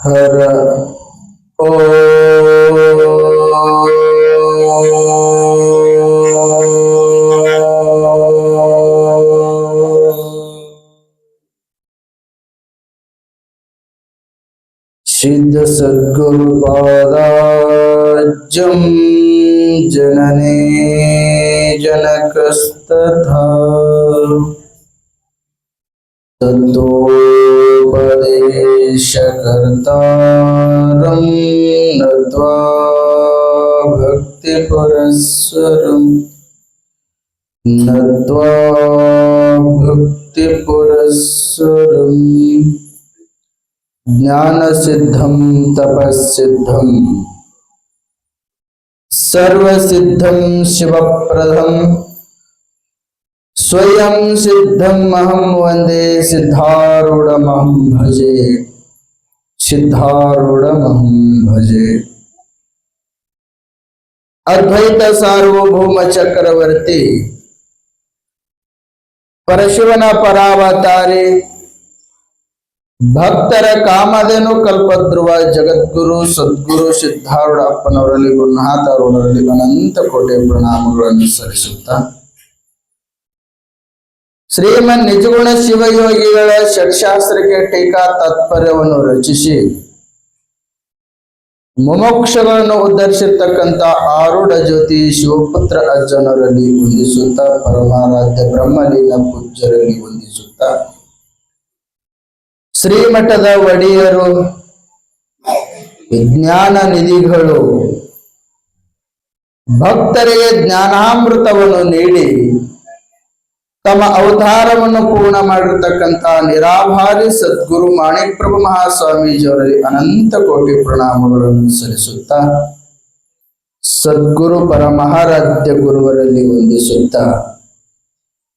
ಹರ ಓ ಸಿದ್ಧ ಸದ್ಗುರು ಪಾದಾಜ್ಜಂ ಜನನೇ ಜನಕಸ್ತಥಾ ತತ್ವೋಪದೇಶಕರ್ತಾರಂ ನತ್ವಾ ಭಕ್ತಿಪುರಸ್ಸರಂ ನತ್ವಾ ಭಕ್ತಿಪುರಸ್ಸರಂ ಜ್ಞಾನಸಿದ್ಧಂ ತಪಸ್ಸಿದ್ಧಂ ಸರ್ವಸಿದ್ಧಂ ಶಿವಪ್ರದಂ ಸ್ವಯಂ ಸಿದ್ಧಂ ಅಹಂ ವಂದೇ ಸಿದ್ಧಾರೂಢಮಹಂ ಭಜೆ ಸಿದ್ಧಾರೂಢಮಹಂ ಭಜೆ ಅದ್ವೈತ ಸಾರ್ವಭೌಮ ಚಕ್ರವರ್ತಿ ಪರಶಿವನ ಪರಾವತಾರಿ ಭಕ್ತರ ಕಾಮಧೇನು ಕಲ್ಪಧ್ರುವ ಜಗದ್ಗುರು ಸದ್ಗುರು ಸಿದ್ಧಾರೂಢ ಅಪ್ಪನವರಲ್ಲಿ ಗುರುನಾಥ ಅವರಲ್ಲಿ ಅನಂತ ಕೋಟೆ ಪ್ರಣಾಮಗಳನ್ನು ಸಲ್ಲಿಸುತ್ತಾ ಶ್ರೀಮನ್ ನಿಜಗುಣ ಶಿವಯೋಗಿಗಳ ಷಟ್ಶಾಸ್ತ್ರಕ್ಕೆ ಟೀಕಾ ತಾತ್ಪರ್ಯವನ್ನು ರಚಿಸಿ ಮುಮೋಕ್ಷಗಳನ್ನು ಉದ್ಧರಿಸಿರ್ತಕ್ಕಂಥ ಆರೂಢ ಜ್ಯೋತಿ ಶಿವಪುತ್ರ ಅಜ್ಜನವರಲ್ಲಿ ವಂದಿಸುತ್ತಾ ಪರಮಾರಾಧ್ಯ ಬ್ರಹ್ಮಲೀನ ಪೂಜ್ಯರಲ್ಲಿ ವಂದಿಸುತ್ತಾ ಶ್ರೀಮಠದ ಒಡೆಯರು ವಿಜ್ಞಾನ ನಿಧಿಗಳು ಭಕ್ತರಿಗೆ ಜ್ಞಾನಾಮೃತವನ್ನು ನೀಡಿ ತಮ್ಮ ಅವತಾರವನ್ನು ಪೂರ್ಣ ಮಾಡಿರ್ತಕ್ಕಂಥ ನಿರಾಭಾರಿ ಸದ್ಗುರು ಮಾಣಿಕ್ಯಪ್ರಭು ಮಹಾಸ್ವಾಮೀಜಿಯವರಲ್ಲಿ ಅನಂತ ಕೋಟಿ ಪ್ರಣಾಮಗಳನ್ನು ಸಲ್ಲಿಸುತ್ತಾ ಸದ್ಗುರು ಪರಮಹಾರಾಧ್ಯ ಗುರುವರಲ್ಲಿ ವಂದಿಸುತ್ತಾ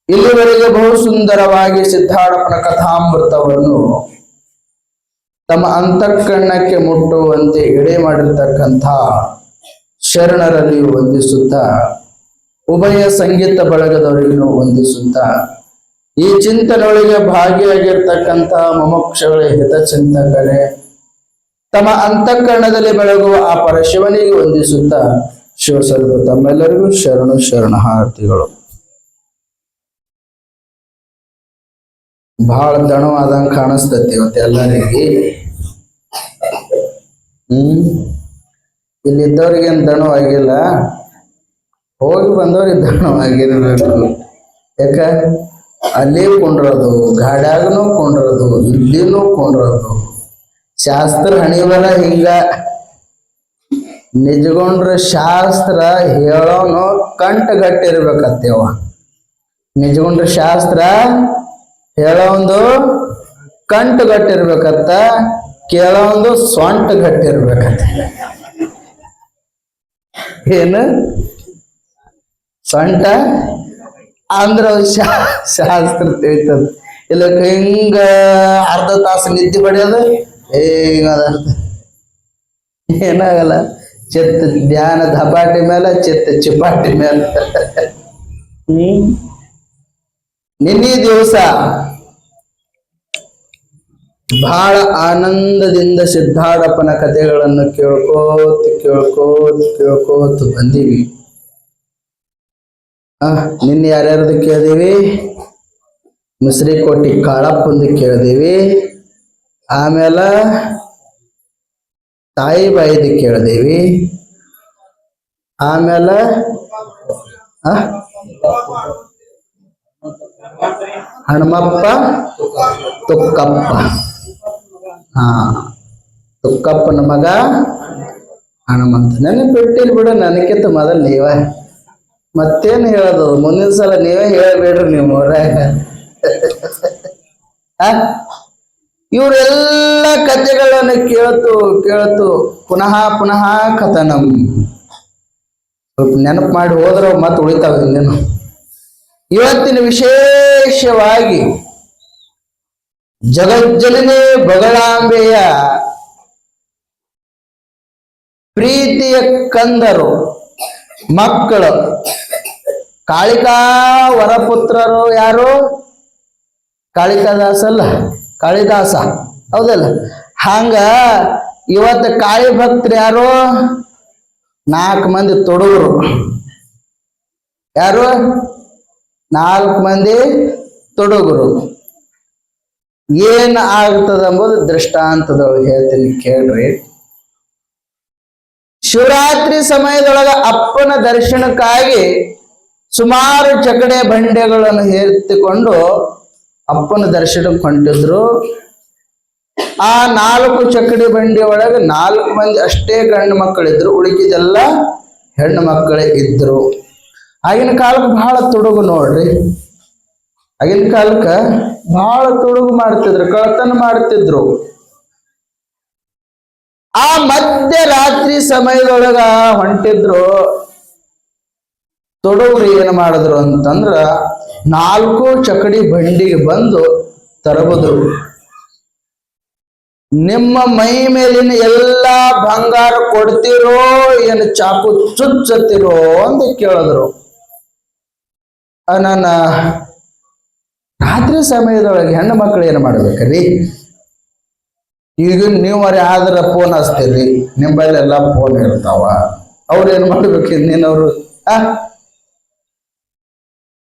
ಇಲ್ಲಿವರೆಗೆ ಬಹು ಸುಂದರವಾಗಿ ಸಿದ್ಧಾರೂಢಪ್ಪನ ಕಥಾಮೃತವನ್ನು ತಮ್ಮ ಅಂತಃಕರಣಕ್ಕೆ ಮುಟ್ಟುವಂತೆ ಎಡೆ ಮಾಡಿರ್ತಕ್ಕಂಥ ಶರಣರಲ್ಲಿ ವಂದಿಸುತ್ತಾ ಉಭಯ ಸಂಗೀತ ಬಳಗದವರಿಗೂ ವಂದಿಸುತ್ತಾ ಈ ಚಿಂತನೆಯೊಳಗೆ ಭಾಗಿಯಾಗಿರ್ತಕ್ಕಂಥ ಮುಮುಕ್ಷಗಳ ಹಿತಚಿಂತಕರೇ ತಮ್ಮ ಅಂತಃಕರಣದಲ್ಲಿ ಬೆಳಗುವ ಆ ಪರಶಿವನಿಗೆ ವಂದಿಸುತ್ತಾ ಶಿವಸರ್ವ ತಮ್ಮೆಲ್ಲರಿಗೂ ಶರಣಾರ್ಥಿಗಳು. ಬಹಳ ದಣವಾದಂಗ ಕಾಣಿಸ್ತತಿ ಇವತ್ತು ಎಲ್ಲರಿಗೆ. ಇಲ್ಲಿದ್ದವ್ರಿಗೇನು ದಣವಾಗಿಲ್ಲ, ಹೋಗಿ ಬಂದವ್ರಿಗೆ ದಣವಾಗಿರ್ಬೇಕು. ಯಾಕ ಅಲ್ಲಿ ಕೊಂಡ್ರದು, ಗಾಡ್ಯಾಗನು ಕೊಂಡ್ರದು, ಇಲ್ಲಿನೂ ಕೊಂಡ್ರದು. ಶಾಸ್ತ್ರ ಹಣಿವರ ಹಿಂಗ ನಿಜಗೊಂಡ್ರ ಶಾಸ್ತ್ರ ಹೇಳೋನು ಕಂಟಗಟ್ಟಿರ್ಬೇಕತ್ತೇವ. ನಿಜಗೊಂಡ್ರ ಶಾಸ್ತ್ರ ಹೇಳೋಂದು ಕಂಟು ಗಟ್ಟಿರ್ಬೇಕತ್ತ, ಕೇಳೋಂದು ಸೊಂಟ ಗಟ್ಟಿರ್ಬೇಕತ್ತ. ಏನು ಸೊಂಟ ಅಂದ್ರ ಶಾಸ್ತ್ರ ತಿಳಿತದ. ಇಲ್ಲ ಹಿಂಗ ಅರ್ಧ ತಾಸು ನಿದ್ದೆ ಪಡೆಯೋದು ಹಿಂಗದ ಏನಾಗಲ್ಲ. ಚಿತ್ತ ಧ್ಯಾನ ದಪಾಟಿ ಮೇಲೆ, ಚಿತ್ತ ಚಿಪಾಟಿ ಮೇಲೆ. ನಿನ್ನೆ ದಿವಸ ಬಹಳ ಆನಂದದಿಂದ ಸಿದ್ಧಾರೂಢಪ್ಪನ ಕಥೆಗಳನ್ನು ಕೇಳ್ಕೋತ ಬಂದೀವಿ. ನಿನ್ನೆ ಯಾರ್ಯಾರ್ದು ಕೇಳಿದೀವಿ? ಮಿಸ್ರಿಕೋಟಿ ಕಾಳಪ್ಪಂದು ಕೇಳಿದೀವಿ. ಆಮೇಲೆ ತಾಯಿಬಾಯಿದು ಕೇಳಿದೀವಿ. ಆಮೇಲೆ ಹನುಮಪ್ಪ ತುಕ್ಕಪ್ಪ. ತುಕ್ಕಪ್ಪನ ಮಗ ಹನುಮಂತ. ನನಗೆ ಬಿಟ್ಟಿಲ್ ಬಿಡು, ನನಗಿಂತ ಮೊದಲು ನೀವ. ಮತ್ತೇನು ಹೇಳೋದು? ಮುಂದಿನ ಸಲ ನೀವೇ ಹೇಳಬೇಡ್ರಿ ನೀವು ಊರಾಗ. ಇವರೆಲ್ಲ ಕಥೆಗಳನ್ನು ಕೇಳ್ತು ಪುನಃ ಕಥನಂ. ಸ್ವಲ್ಪ ನೆನಪು ಮಾಡಿ ಹೋದ್ರೆ ಮತ್ತೆ ಉಳಿತಾವ ಹಿಂದೇನು. ಇವತ್ತಿನ ವಿಶೇಷವಾಗಿ ಜಗಜ್ಜನನಿ ಬಗಳಾಂಬೆಯ ಪ್ರೀತಿಯ ಕಂದರು ಮಕ್ಕಳು ಕಾಳಿಕಾ ವರಪುತ್ರರು ಯಾರು? ಕಾಳಿಕಾದಾಸ ಅಲ್ಲ, ಕಾಳಿದಾಸ ಹೌದಲ್ಲ. ಹಂಗ ಇವತ್ತು ಕಾಳಿ ಭಕ್ತರು ಯಾರು? 4 ಮಂದಿ ತೊಡಗರು. ಯಾರು? 4 ಮಂದಿ ತೊಡಗರು. ಏನ್ ಆಗ್ತದ ಎಂಬುದು ದೃಷ್ಟಾಂತದೊಳಗೆ ಹೇಳ್ತೀನಿ ಕೇಳ್ರಿ. ಶಿವರಾತ್ರಿ ಸಮಯದೊಳಗ ಅಪ್ಪನ ದರ್ಶನಕ್ಕಾಗಿ ಸುಮಾರು ಚಕಡೆ ಬಂಡೆಗಳನ್ನು ಹೇರಿಸಿಕೊಂಡು ಅಪ್ಪನ ದರ್ಶನಕ್ಕೆ ಹೊಂಟಿದ್ರು. ಆ 4 ಚಕಡಿ ಬಂಡಿ ಒಳಗೆ 4 ಮಂದಿ ಅಷ್ಟೇ ಗಂಡು ಮಕ್ಕಳಿದ್ರು, ಉಳಿಕಿದೆಲ್ಲ ಹೆಣ್ಣು ಮಕ್ಕಳೇ ಇದ್ರು. ಆಗಿನ ಕಾಲಕ್ಕೆ ಬಹಳ ತುಡುಗು ನೋಡ್ರಿ. ಆಗಿನ ಕಾಲಕ್ಕೆ ಬಹಳ ತುಡುಗು ಮಾಡ್ತಿದ್ರು, ಕಳತನ ಮಾಡ್ತಿದ್ರು. ಆ ಮಧ್ಯರಾತ್ರಿ ಸಮಯದೊಳಗ ಹೊಂಟಿದ್ರು. ತೊಡಗ್ರು ಏನ್ ಮಾಡಿದ್ರು ಅಂತಂದ್ರ 4 ಚಕಡಿ ಬಂಡಿಗೆ ಬಂದು ತರಬದ್ರು. ನಿಮ್ಮ ಮೈ ಮೇಲಿನ ಎಲ್ಲಾ ಬಂಗಾರ ಕೊಡ್ತಿರೋ ಏನು ಚಾಕು ಚುಚ್ಚತಿರೋ ಅಂತ ಕೇಳಿದ್ರು. ನನ್ನ ರಾತ್ರಿ ಸಮಯದೊಳಗೆ ಹೆಣ್ಣು ಮಕ್ಕಳು ಏನು ಮಾಡ್ಬೇಕ್ರಿ? ಈಗ ನೀವು ಆದ್ರ ಫೋನ್ ಹಚ್ತೀರಿ, ನಿಮ್ಮಲ್ಲೆಲ್ಲ ಫೋನ್ ಇರ್ತಾವ. ಅವ್ರು ಏನ್ ಮಾಡ್ಬೇಕು? ಇನ್ನೇನವ್ರು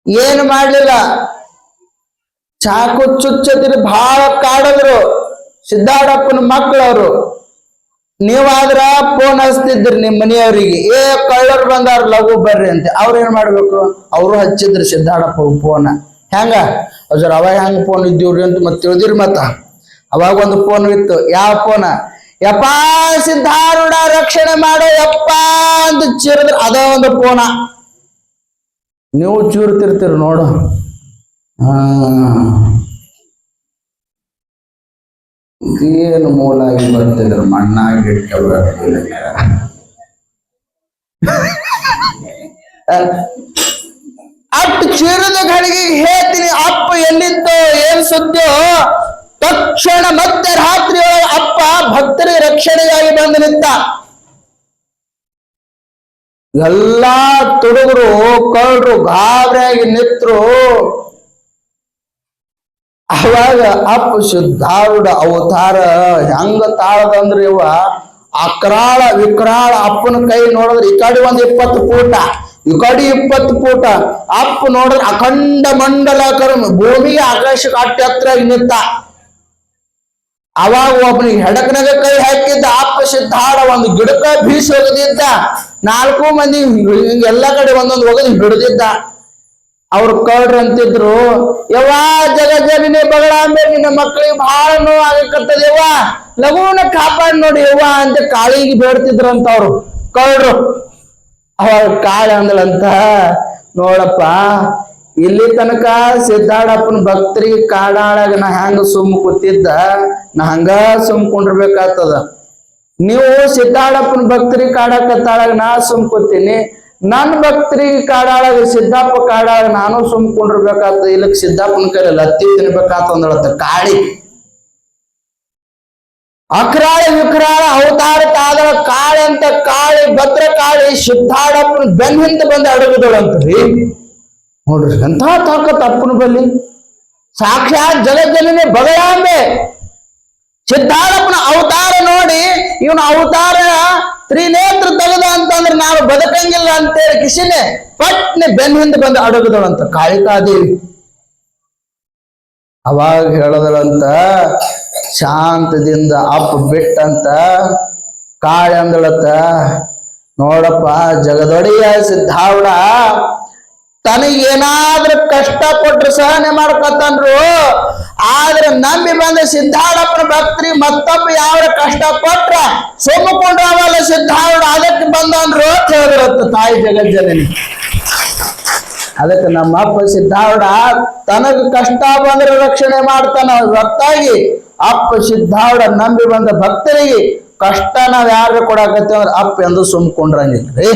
ಏನು ಮಾಡ್ಲಿಲ್ಲ, ಚಾಕು ಚುಚ್ಚತಿರಿ ಬಹಳ ಕಾಡಿದ್ರು. ಸಿದ್ದಾಡಪ್ಪನ ಮಕ್ಕಳವ್ರು. ನೀವಾದ್ರ ಫೋನ್ ಹಚ್ತಿದ್ರಿ ನಿಮ್ಮ ಮನೆಯವ್ರಿಗೆ, ಕಳ್ಳರು ಬಂದಾರ ಲಘು ಬರ್ರಿ ಅಂತ. ಅವ್ರ ಏನ್ ಮಾಡ್ಬೇಕು? ಅವರು ಹಚ್ಚಿದ್ರು ಸಿದ್ದಾಡಪ್ಪ ಫೋನ್. ಹೆಂಗ ಅಜ್ರ ಅವಾಗ ಹೆಂಗ ಫೋನ್ ಇದ್ದೀವ್ರಿ ಅಂತ ಮತ್ತೆ ತಿಳಿದಿರಿ. ಮತ್ತ ಅವಾಗ ಒಂದು ಫೋನ್ ಇತ್ತು. ಯಾವ ಫೋನ? ಯಪ್ಪ ಸಿದ್ಧಾರೂಢ ರಕ್ಷಣೆ ಮಾಡೋ ಯಪ್ಪ ಅಂತ ಚೀರಿದ್ರೆ ಅದ ಒಂದು ಫೋನ. ನೀವು ಚೂರ್ತಿರ್ತೀರಿ ನೋಡು. ಏನು ಮೂಲಾಗಿ ಬರ್ತಿದ್ರು, ಮಣ್ಣಾಗಿ ಇಟ್ಕೊಳ್ಬೇಕು. ಅಟ್ಟು ಚೀರದ ಗಳಿಗೆ ಹೇಳ್ತೀನಿ, ಅಪ್ಪ ಎಲ್ಲಿದ್ದೋ ಏನ್ ಸುದ್ದಿಯೋ ತಕ್ಷಣ ಮತ್ತೆ ರಾತ್ರಿ ಅಪ್ಪ ಭಕ್ತರಿಗೆ ರಕ್ಷಣೆಗಾಗಿ ಬಂದು ನಿಂತ. ಎಲ್ಲಾ ತುಡುಗರು ಕಳ್ಳರು ಗಾಬರಿಯಾಗಿ ನಿಂತರು. ಅವಾಗ ಅಪ್ಪ ಸಿದ್ಧಾರೂಢ ಅವತಾರ ಹೆಂಗ ತಾಳದಂದ್ರೆ ಇವ ಅಕ್ರಾಳ ವಿಕ್ರಾಳ. ಅಪ್ಪನ ಕೈ ನೋಡಿದ್ರೆ ಈ ಕಡೆ 20 ಫೂಟ, ಈ ಕಡೆ 20 ಫೂಟ. ಅಪ್ಪ ನೋಡಿದ್ರೆ ಅಖಂಡ ಮಂಡಲಾಕರ ಭೂಮಿಗೆ ಆಕಾಶಕ್ಕೆ ಅಟ್ಟ ಹತ್ರ ನಿಂತ. ಅವಾಗ ಒಬ್ಬನಿಗೆ ಹೆಡಕನಾಗ ಕೈ ಹಾಕಿದ್ದ. ಅಪ್ಪ ಸಿದ್ಧಾರೂಢ ಒಂದು ಗಿಡಕ ಬೀಸಿ ಹೋಗದಿದ್ದ. 4 ಮಂದಿ ಎಲ್ಲ ಕಡೆ ಒಂದೊಂದು ಹೋಗದ್ ಹಿಡಿದಿದ್ದ. ಅವ್ರು ಕಳ್ರು ಅಂತಿದ್ರು, ಯವ್ವಾ ಜಗಜ್ಜನನಿ ಬಗಳಾಂಬೆ, ನಿನ್ನ ಮಕ್ಕಳಿಗೆ ಬಹಳ ನೋವು ಆಗಕತ್ತದೇವ, ಲಘುನ ಕಾಪಾಡಿ ನೋಡಿ ಯವ್ವ ಅಂತ ಕಾಳಿಗೆ ಬೇಡ್ತಿದ್ರಂತ ಅವ್ರು ಕಳ್ರು. ಅವಾಗ ಕಾಳಿ ಅಂದಳಂತ, ನೋಡಪ್ಪ ಇಲ್ಲಿ ತನಕ ಸಿದ್ದಾಡಪ್ಪನ ಭಕ್ತರಿಗೆ ಕಾಡಾಳಾಗ ನಾ ಹೆಂಗ ಸುಮ್ಮ ಕೂತಿದ್ದ, ನಾ ಹಂಗ ಸುಮ್ಕೊಂಡಿರ್ಬೇಕಾಗ್ತದ. ನೀವು ಸಿದ್ದಾಡಪ್ಪನ ಭಕ್ತರಿಗೆ ಕಾಡಕತ್ತಾಳಾಗ ನಾ ಸುಮ್ ಕೂತೀನಿ, ನನ್ನ ಭಕ್ತರಿಗೆ ಕಾಡಾಳಾಗ ಸಿದ್ದಪ್ಪ ಕಾಡಾಳಾಗ ನಾನು ಸುಮ್ಕೊಂಡಿರ್ಬೇಕಾಗ್ತದ. ಇಲ್ಲಕ್ ಸಿದ್ದಪ್ಪನ ಕೈಲಿ ಲತ್ತಿ ತಿನ್ಬೇಕಾಗ್ತಂದಳತ್ತ ಕಾಳಿ. ಅಕ್ರಾಳ ವಿಕ್ರಾಳ ಅವತಾರ ತಾದಳ ಕಾಳಿ ಅಂತ ಕಾಳಿ ಭದ್ರ ಕಾಳಿ ಸಿದ್ದಾಡಪ್ಪನ ಬೆನ್ ಹಿಂದ ಬಂದು ಅಡಗದಳಂತ್ರಿ. ನೋಡ್ರಿ ಎಂಥ ತಾಕತ್ ಅಪ್ಪನ ಬಲ್ಲಿ. ಸಾಕ್ಷಾತ್ ಜಗಜ್ಜನನಿ ಬಗಳಾಂಬೆ ಸಿದ್ದಾಡಪ್ಪನ ಅವತಾರ ನೋಡಿ ಇವನ ಅವತಾರ ತ್ರಿನೇತ್ರ ತೆಗೆದ ಅಂತಂದ್ರೆ ನಾವು ಬದುಕಂಗಿಲ್ಲ ಅಂತೇಳಿ ಕಿಶಿನೆ ಪಟ್ನೆ ಬೆನ್ ಹಿಂದೆ ಬಂದು ಅಡಗದಳಂತ ಕಾಳಿಕಾದೇವಿ. ಅವಾಗ ಹೇಳದಳಂತ ಶಾಂತದಿಂದ ಅಪ್ಪ ಬಿಟ್ಟಂತ ಕಾಳಿ ಅಂದಳತ್ತ, ನೋಡಪ್ಪ ಜಗದೊಡೆಯ ಸಿದ್ಧಾರೂಢ ತನಗೇನಾದ್ರೂ ಕಷ್ಟ ಕೊಟ್ರು ಸಹನೆ ಮಾಡ್ಕೊತಂದ್ರು, ಆದ್ರೆ ನಂಬಿ ಬಂದ ಸಿದ್ಧಾರೂಢಪ್ಪನ ಭಕ್ತರಿ ಮತ್ತೊಬ್ಬ ಯಾವ ಕಷ್ಟ ಕೊಟ್ರ ಸೋಮಕೊಂಡ್ರವಲ್ಲ ಸಿದ್ಧಾರೂಢ ಅದಕ್ಕೆ ಬಂದನ್ರು ಅಂತ ಹೇಳಿದ್ರತ್ತ ತಾಯಿ ಜಗಜ್ಜನನಿ. ಅದಕ್ಕೆ ನಮ್ಮ ಅಪ್ಪ ಸಿದ್ಧಾರೂಢ ತನಗ ಕಷ್ಟ ಬಂದ್ರೆ ರಕ್ಷಣೆ ಮಾಡ್ತಾನ. ಹೊರತಾಗಿ ಅಪ್ಪ ಸಿದ್ಧಾರೂಢ ನಂಬಿ ಬಂದ ಭಕ್ತರಿಗೆ ಕಷ್ಟ ನಾವ್ ಯಾರು ಕೊಡಾಕತ್ತೇವ ಅಂದ್ರೆ ಅಪ್ಪ ಎಂದು ಸುಮ್ಕೊಂಡ್ರಂಗಿಲ್ರಿ.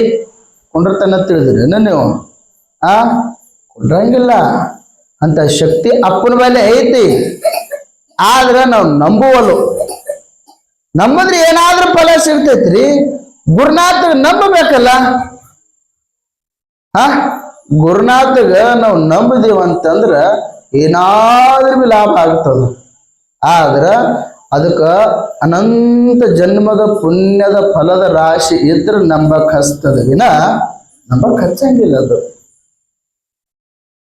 ಕೊಂಡಿರ್ತಾನ ತಿಳಿದ್ರಿ ನೀವು? ಕೊಂಡ್ರಂಗಿಲ್ಲ ಅಂತ ಶಕ್ತಿ ಅಪ್ಪನ ಮೇಲೆ ಐತಿ. ಆದ್ರೆ ನಾವು ನಂಬುವಲು. ನಂಬುದ್ರೆ ಏನಾದ್ರೂ ಫಲ ಸಿಗ್ತೈತ್ರಿ. ಗುರುನಾಥ ನಂಬಬೇಕಲ್ಲ. ಗುರುನಾಥಗ ನಾವು ನಂಬಿದೀವಂತಂದ್ರ ಏನಾದ್ರೂ ಲಾಭ ಆಗ್ತದ. ಆದ್ರ ಅದಕ್ಕ ಅನಂತ ಜನ್ಮದ ಪುಣ್ಯದ ಫಲದ ರಾಶಿ ಇದ್ರ ನಂಬಕ್ ಹಸ್ತದ ವಿನ ನಂಬಕ್ ಹಚ್ಚಂಗಿಲ್ಲ. ಅದು